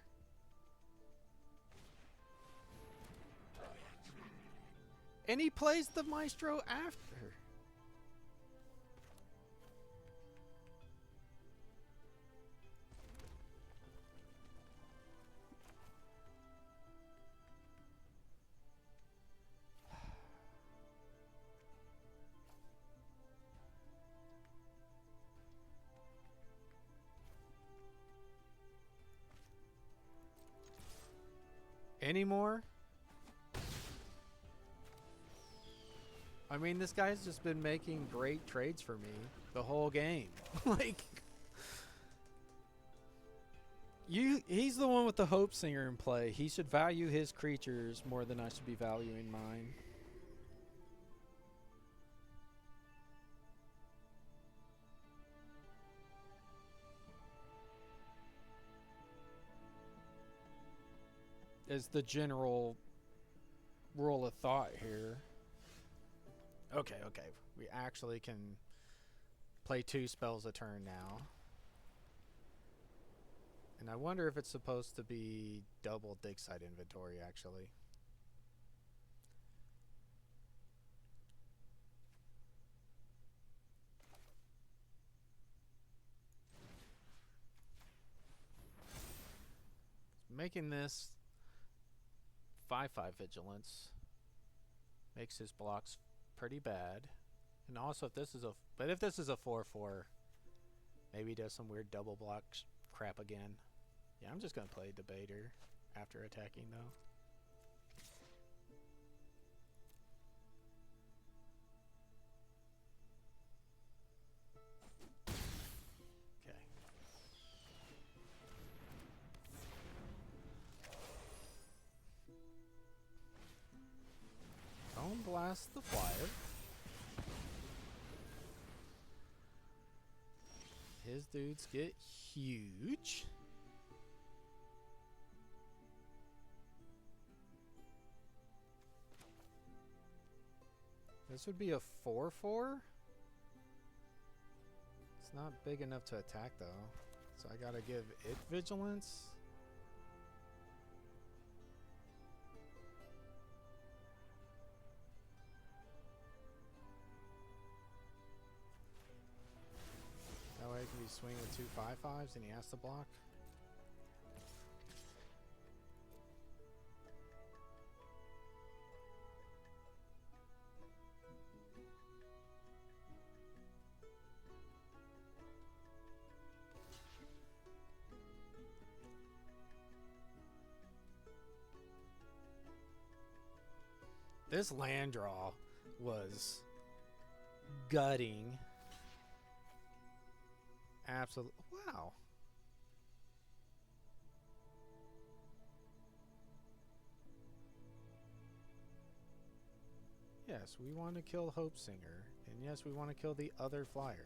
And he plays the Maestro after. Anymore? I mean, this guy's just been making great trades for me the whole game. Like, he's the one with the Hope Singer in play. He should value his creatures more than I should be valuing mine. Is the general rule of thought here. Okay, okay. We actually can play 2 spells a turn now. And I wonder if it's supposed to be double Dig Site Inventory, actually. Making this 5/5 vigilance makes his blocks pretty bad. And also, if this is a 4/4, maybe he does some weird double block crap again. Yeah, I'm just gonna play Debater after attacking though. Okay. Bone Blast the flyer. His dudes get huge. This would be a 4/4. not big enough to attack though. So I gotta give it vigilance. That way I can be swinging with 2 5/5s and he has to block. This land draw was gutting. Absolutely. Wow. Yes, we want to kill Hope Singer. And yes, we want to kill the other flyer.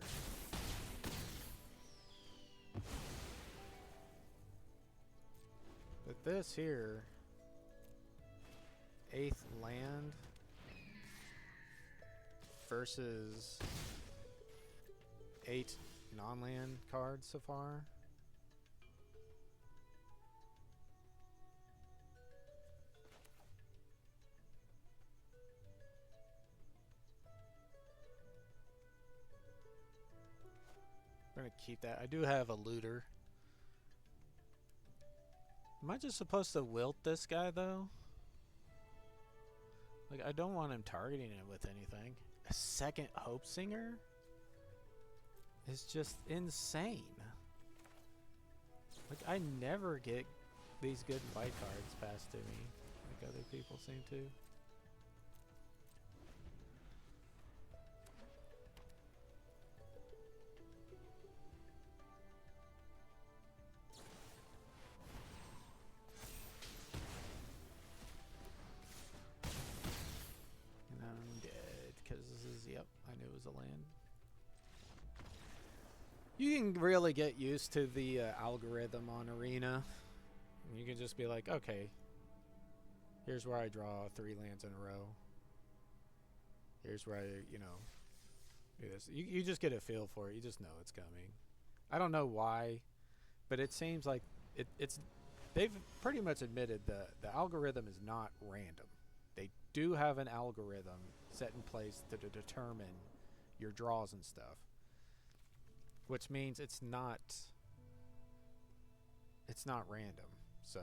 But this here, 8th land versus 8 non-land cards so far. I'm gonna keep that. I do have a looter. Am I just supposed to wilt this guy though? Like, I don't want him targeting it with anything. A second Hope Singer is just insane. Like, I never get these good fight cards passed to me like other people seem to. And I'm dead because this is, yep, I knew it was a land. You can really get used to the algorithm on Arena. You can just be like, okay, here's where I draw 3 lands in a row. Here's where I, you know, do this. You just get a feel for it. You just know it's coming. I don't know why, but it seems like it's they've pretty much admitted the algorithm is not random. They do have an algorithm set in place to determine your draws and stuff. Which means it's not random. So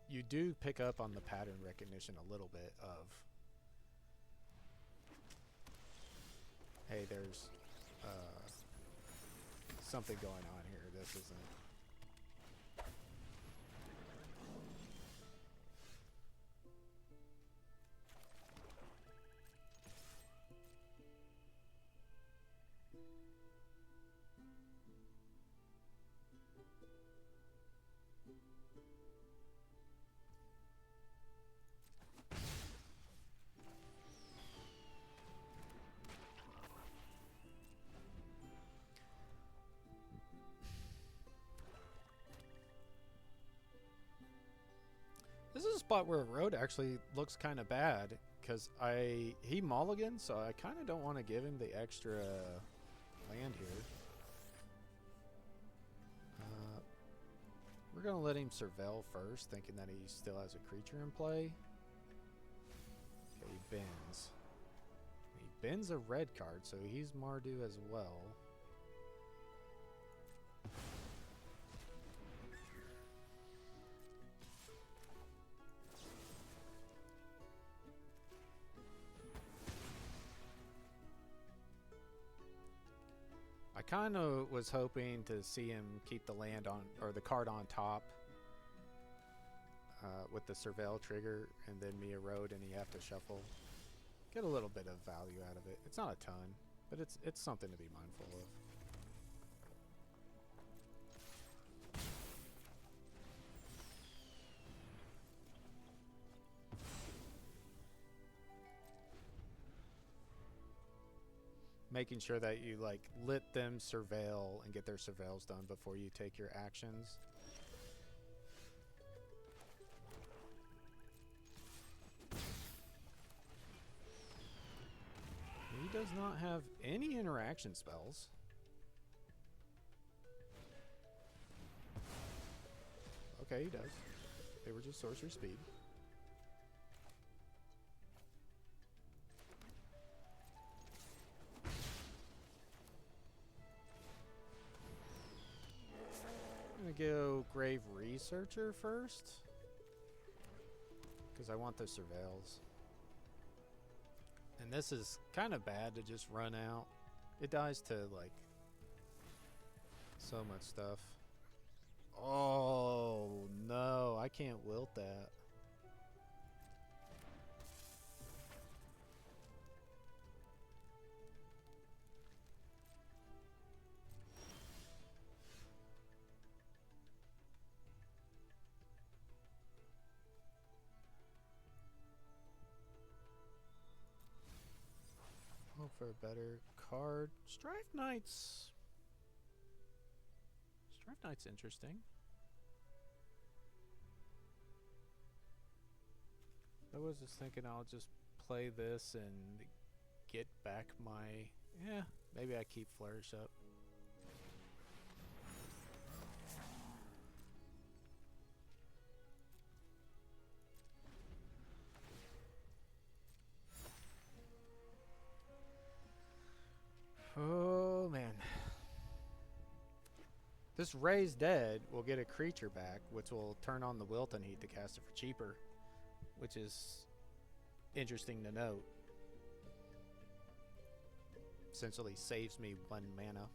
you do pick up on the pattern recognition a little bit of, hey, there's something going on here. This isn't. This is a spot where road actually looks kind of bad because he mulligans, so I kind of don't want to give him the extra land here. We're gonna let him surveil first, thinking that he still has a creature in play. Okay, he bends. He bends a red card, so he's Mardu as well. I kind of was hoping to see him keep the land on, or the card on top with the surveil trigger, and then me erode and you have to shuffle. Get a little bit of value out of it. It's not a ton, but it's something to be mindful of. Making sure that you like let them surveil and get their surveils done before you take your actions. He does not have any interaction spells. Okay, he does. They were just sorcery speed. I'm gonna go Grave Researcher first, because I want the surveils. And this is kind of bad to just run out. It dies to, like, so much stuff. Oh, no. I can't wilt that. Hope for a better card. Strife Knights. Strife Knight's interesting. I was just thinking I'll just play this and get back my... Yeah, maybe I keep Flourish up. Oh, man. This Raise Dead will get a creature back, which will turn on the Wilton Heat to cast it for cheaper, which is interesting to note. Essentially saves me 1 mana.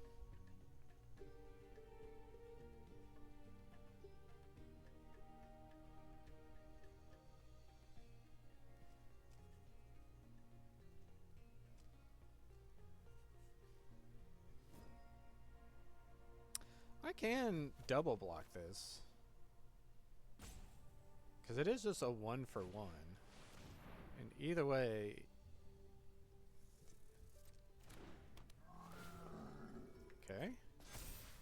I can double block this, because it is just a 1-for-1. And either way... Okay.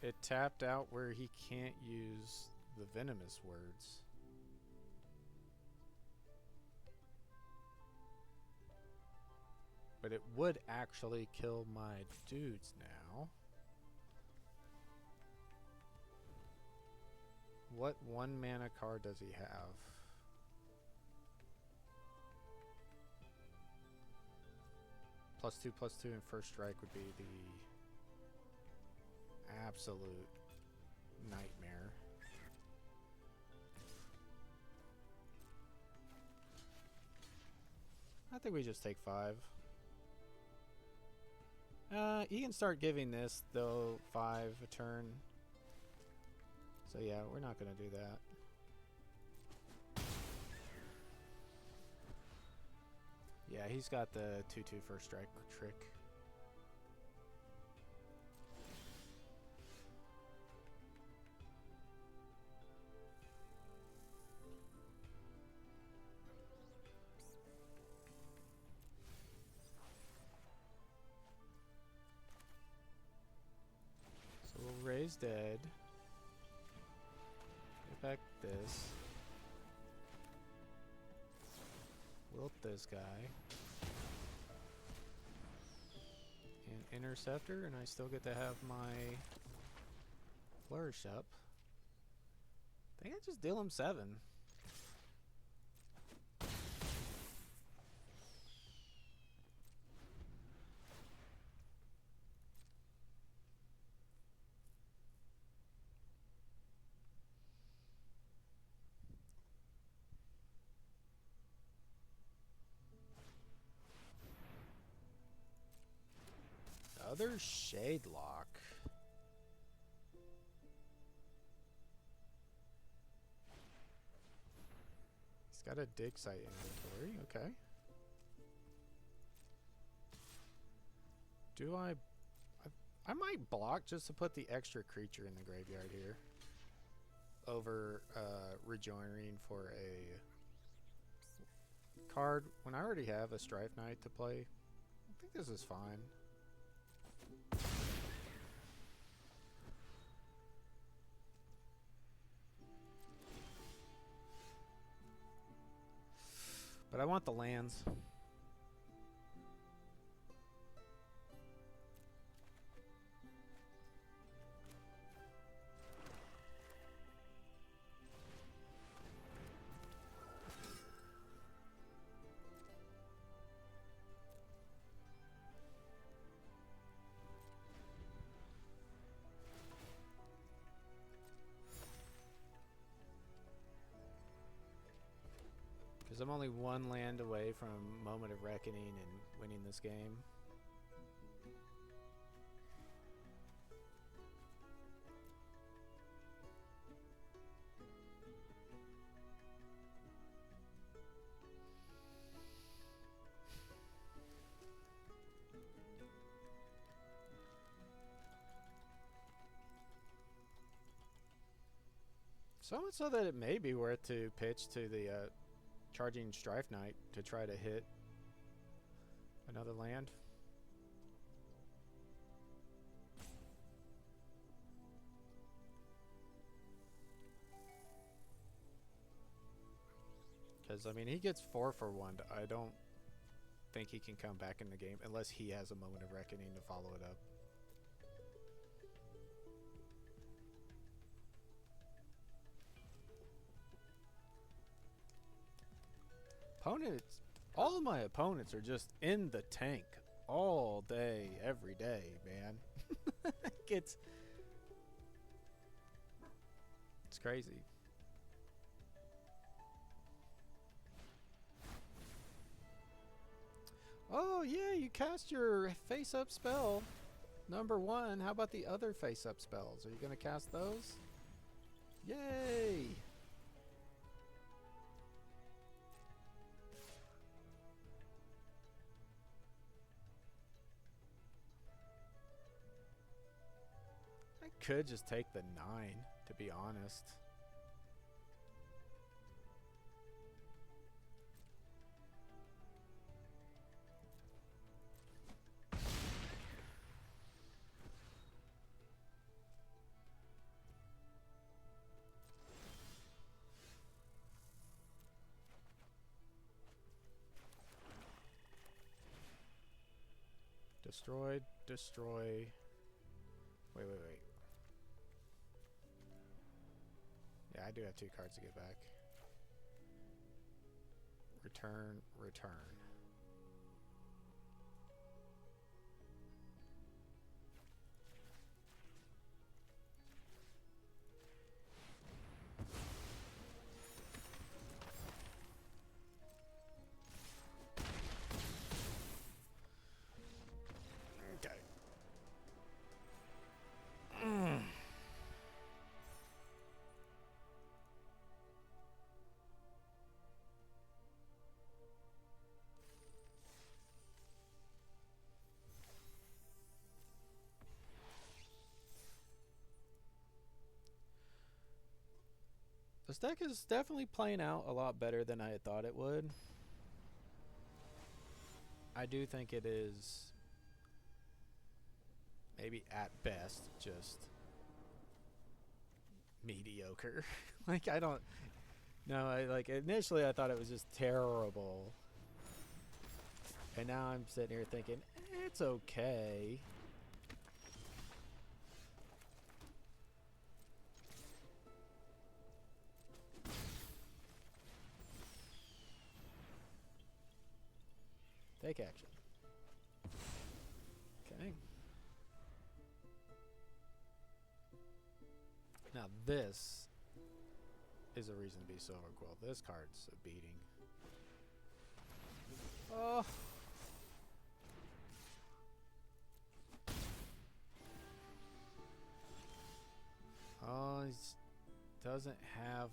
It tapped out where he can't use the venomous words. But it would actually kill my dudes now. What 1 mana card does he have? +2/+2 and first strike would be the absolute nightmare. I think we just take 5. He can start giving this, though, 5 a turn. So yeah, we're not going to do that. Yeah, he's got the 2/2 first strike trick. So we'll Raise Dead. Get back this. Wilt this guy. And Interceptor, and I still get to have my Flourish up. I think I just deal him 7. Other Shadelock. He's got a dig site inventory, okay. Do I might block just to put the extra creature in the graveyard here. Over rejoining for a card when I already have a Strife Knight to play. I think this is fine. But I want the lands. I'm only one land away from Moment of Reckoning and winning this game. So much so that it may be worth to pitch to the Charging Strife Knight to try to hit another land. Because, I mean, he gets 4 for 1. I don't think he can come back in the game unless he has a Moment of Reckoning to follow it up. Opponents, all of my opponents are just in the tank all day, every day, man. it's crazy. Oh yeah, you cast your face-up spell, number 1. How about the other face-up spells? Are you gonna cast those? Yay! I could just take the 9, to be honest. Destroy, destroy. Wait. Yeah, I do have 2 cards to get back. Return, return. Okay. This deck is definitely playing out a lot better than I had thought it would. I do think it is maybe at best just mediocre. Like, I don't know. Like, initially I thought it was just terrible. And now I'm sitting here thinking, it's okay. Take action. Okay. Now this is a reason to be Silverquill. This card's a beating. Oh. Oh, he doesn't have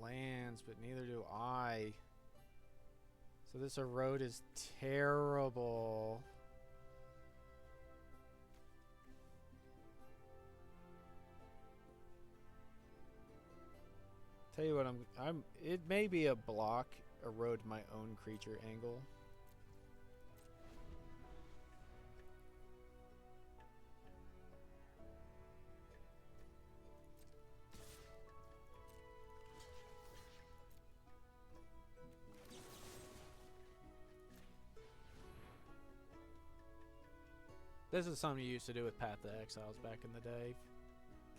lands, but neither do I. So this erode is terrible. Tell you what, it may be a block, erode my own creature angle. This is something you used to do with Path to Exiles back in the day.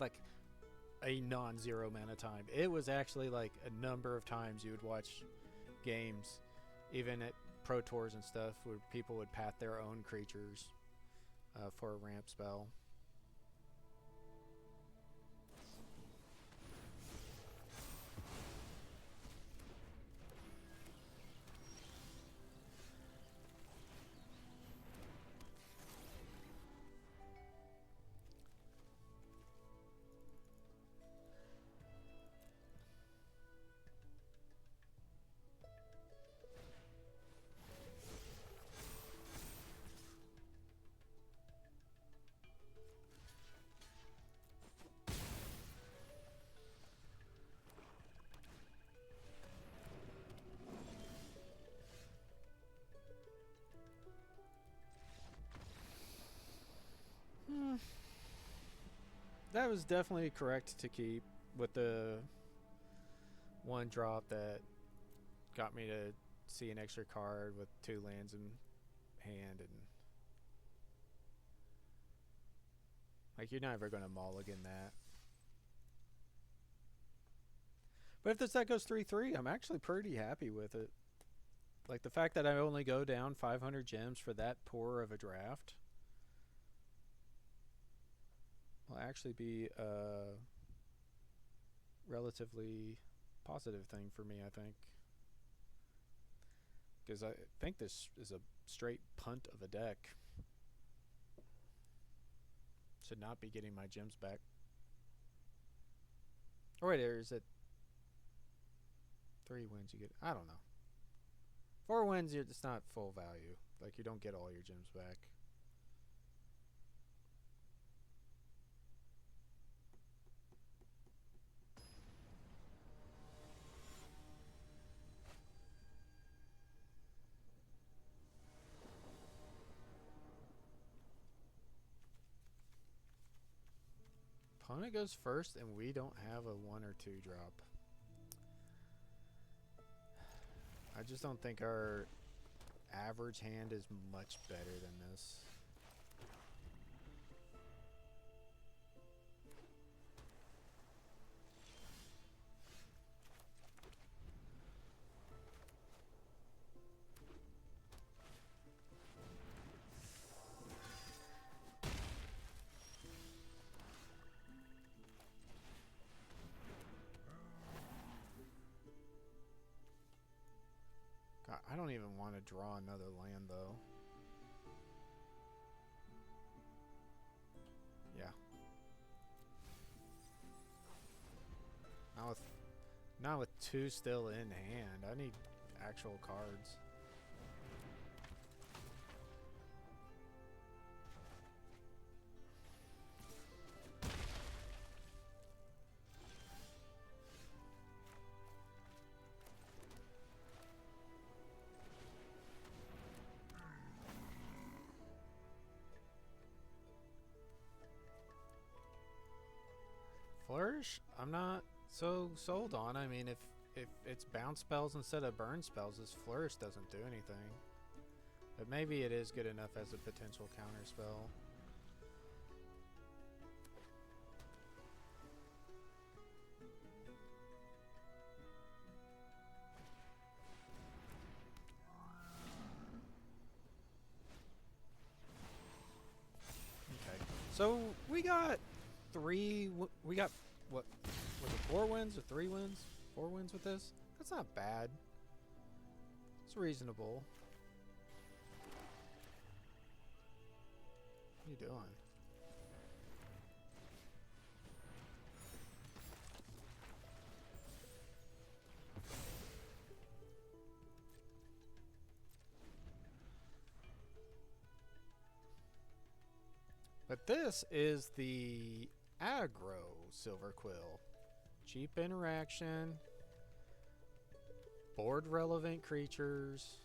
Like, a non-zero amount of time. It was actually like a number of times you would watch games, even at Pro Tours and stuff, where people would path their own creatures for a ramp spell. that was definitely correct to keep with the one drop that got me to see an extra card with 2 lands in hand, and like you're never gonna mulligan that. But if this deck goes 3/3, I'm actually pretty happy with it. Like the fact that I only go down 500 gems for that poor of a draft will actually be a relatively positive thing for me, I think. Because I think this is a straight punt of a deck. Should not be getting my gems back. Or wait, is it 3 wins you get? I don't know. 4 wins, it's not full value. Like you don't get all your gems back. Opponent goes first, and we don't have a 1 or 2 drop. I just don't think our average hand is much better than this. I don't even want to draw another land, though. Yeah. Not with 2 still in hand. I need actual cards. Flourish, I'm not so sold on. I mean, if it's bounce spells instead of burn spells, this Flourish doesn't do anything. But maybe it is good enough as a potential counter spell. Okay, so we got we got what was it, 4 wins or 3 wins? 4 wins with this? That's not bad. It's reasonable. What are you doing? But this is the aggro Silverquill. Cheap interaction, board relevant creatures,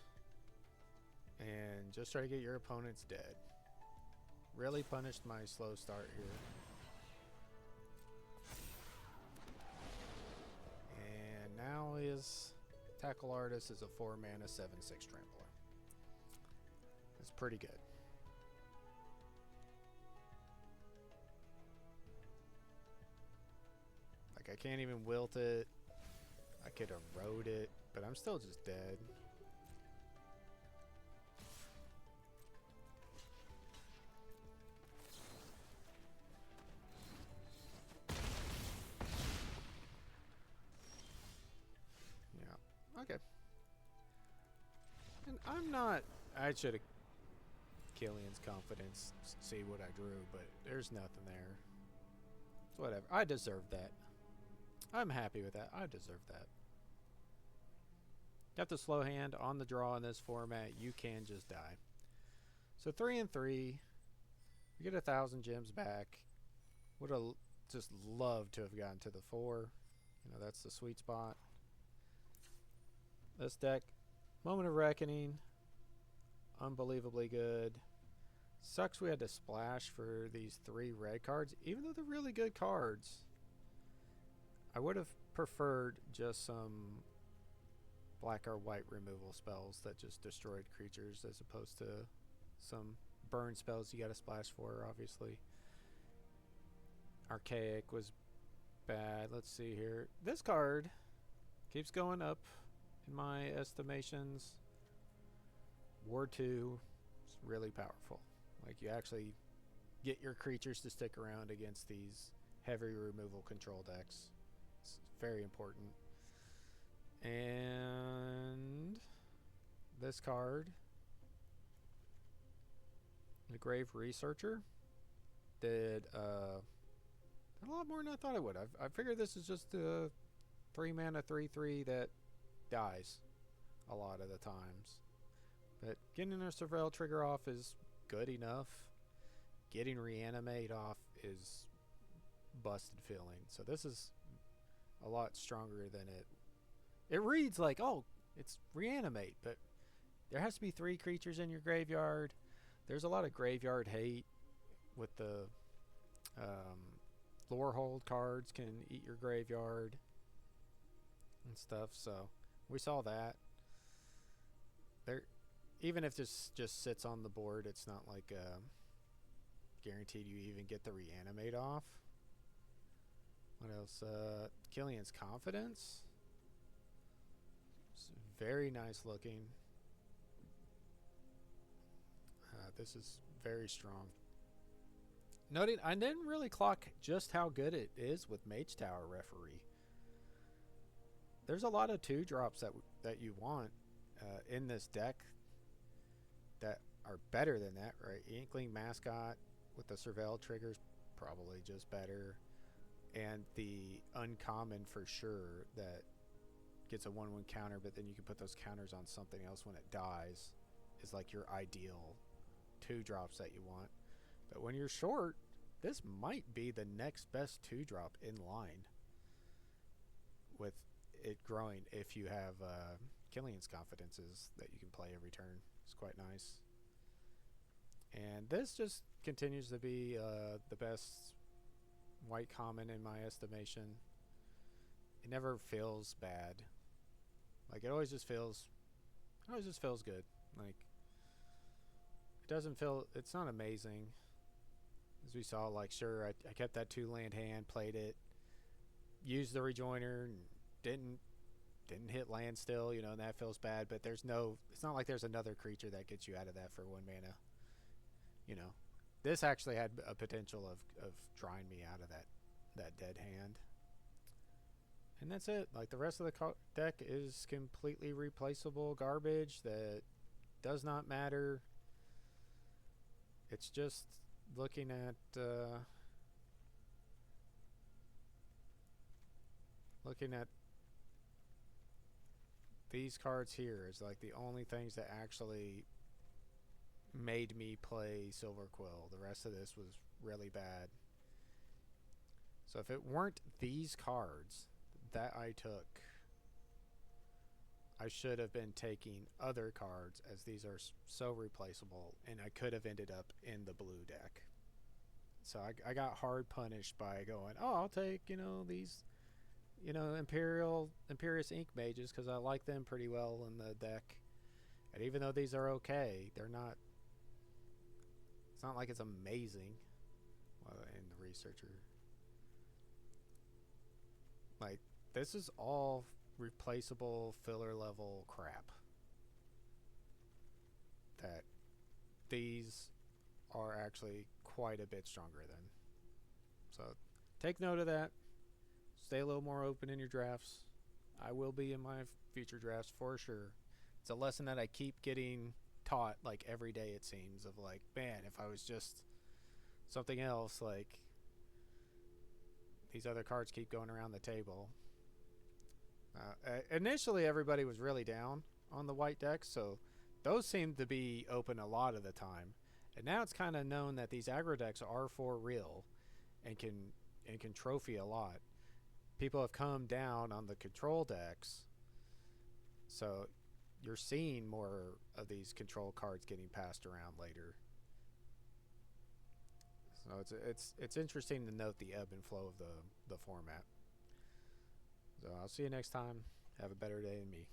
and just try to get your opponents dead. Really punished my slow start here. And now his Tackle Artist is a 4 mana 7/6 trampler. It's pretty good. I can't even wilt it. I could erode it, but I'm still just dead. Yeah, okay. And I'm not... I should have Killian's confidence, see what I drew, but there's nothing there. It's whatever. I deserve that. I'm happy with that. I deserve that. Got the slow hand on the draw in this format. You can just die. So 3 and 3. We get 1,000 gems back. Would have just loved to have gotten to the 4. You know, that's the sweet spot. This deck, Moment of Reckoning, unbelievably good. Sucks we had to splash for these 3 red cards, even though they're really good cards. I would have preferred just some black or white removal spells that just destroyed creatures as opposed to some burn spells you gotta splash for, obviously. Archaic was bad. Let's see here. This card keeps going up in my estimations. War 2 is really powerful. Like, you actually get your creatures to stick around against these heavy removal control decks. It's very important. And this card, the Grave Researcher, did a lot more than I thought it would. I figured this is just a 3 mana 3/3 that dies a lot of the times. But getting a Surveil trigger off is good enough. Getting Reanimate off is busted feeling. So this is a lot stronger than it reads like, oh, it's Reanimate, but there has to be 3 creatures in your graveyard. There's a lot of graveyard hate with the lore hold cards can eat your graveyard and stuff. So we saw that. There, even if this just sits on the board, it's not like guaranteed you even get the Reanimate off. What else? Killian's Confidence. It's very nice looking. This is very strong. Noting, I didn't really clock just how good it is with Mage Tower Referee. There's a lot of 2-drops that you want in this deck that are better than that, right? Inkling Mascot with the Surveil triggers, probably just better. And the uncommon for sure that gets a 1/1 counter, but then you can put those counters on something else when it dies, is like your ideal 2-drops that you want. But when you're short, this might be the next best 2-drop in line with it growing if you have Killian's Confidences that you can play every turn. It's quite nice. And this just continues to be the best white common in my estimation. It never feels bad. Like, it always just feels good. Like, it doesn't feel, it's not amazing. As we saw, like, sure, I kept that 2-land hand, played it, used the rejoiner, and didn't hit land still, you know, and that feels bad, but it's not like there's another creature that gets you out of that for 1 mana. You know, this actually had a potential of drawing me out of that dead hand. And that's it. Like, the rest of the deck is completely replaceable garbage that does not matter. It's just looking at these cards here is like the only things that actually made me play Silverquill. The rest of this was really bad. So if it weren't these cards that I took, I should have been taking other cards, as these are so replaceable, and I could have ended up in the blue deck. So I got hard punished by going, oh, I'll take, you know, these, you know, Imperious Ink Mages because I like them pretty well in the deck. And even though these are okay, they're not, it's not like it's amazing. Well, in the Researcher, like, this is all replaceable filler level crap that these are actually quite a bit stronger than. So take note of that. Stay a little more open in your drafts. I will be in my future drafts for sure. It's a lesson that I keep getting taught, like, every day, it seems, of like, man, if I was just something else, like, these other cards keep going around the table. Initially, everybody was really down on the white decks, so those seem to be open a lot of the time. And now it's kind of known that these aggro decks are for real and can trophy a lot. People have come down on the control decks, so you're seeing more of these control cards getting passed around later. So it's interesting to note the ebb and flow of the format. So I'll see you next time. Have a better day than me.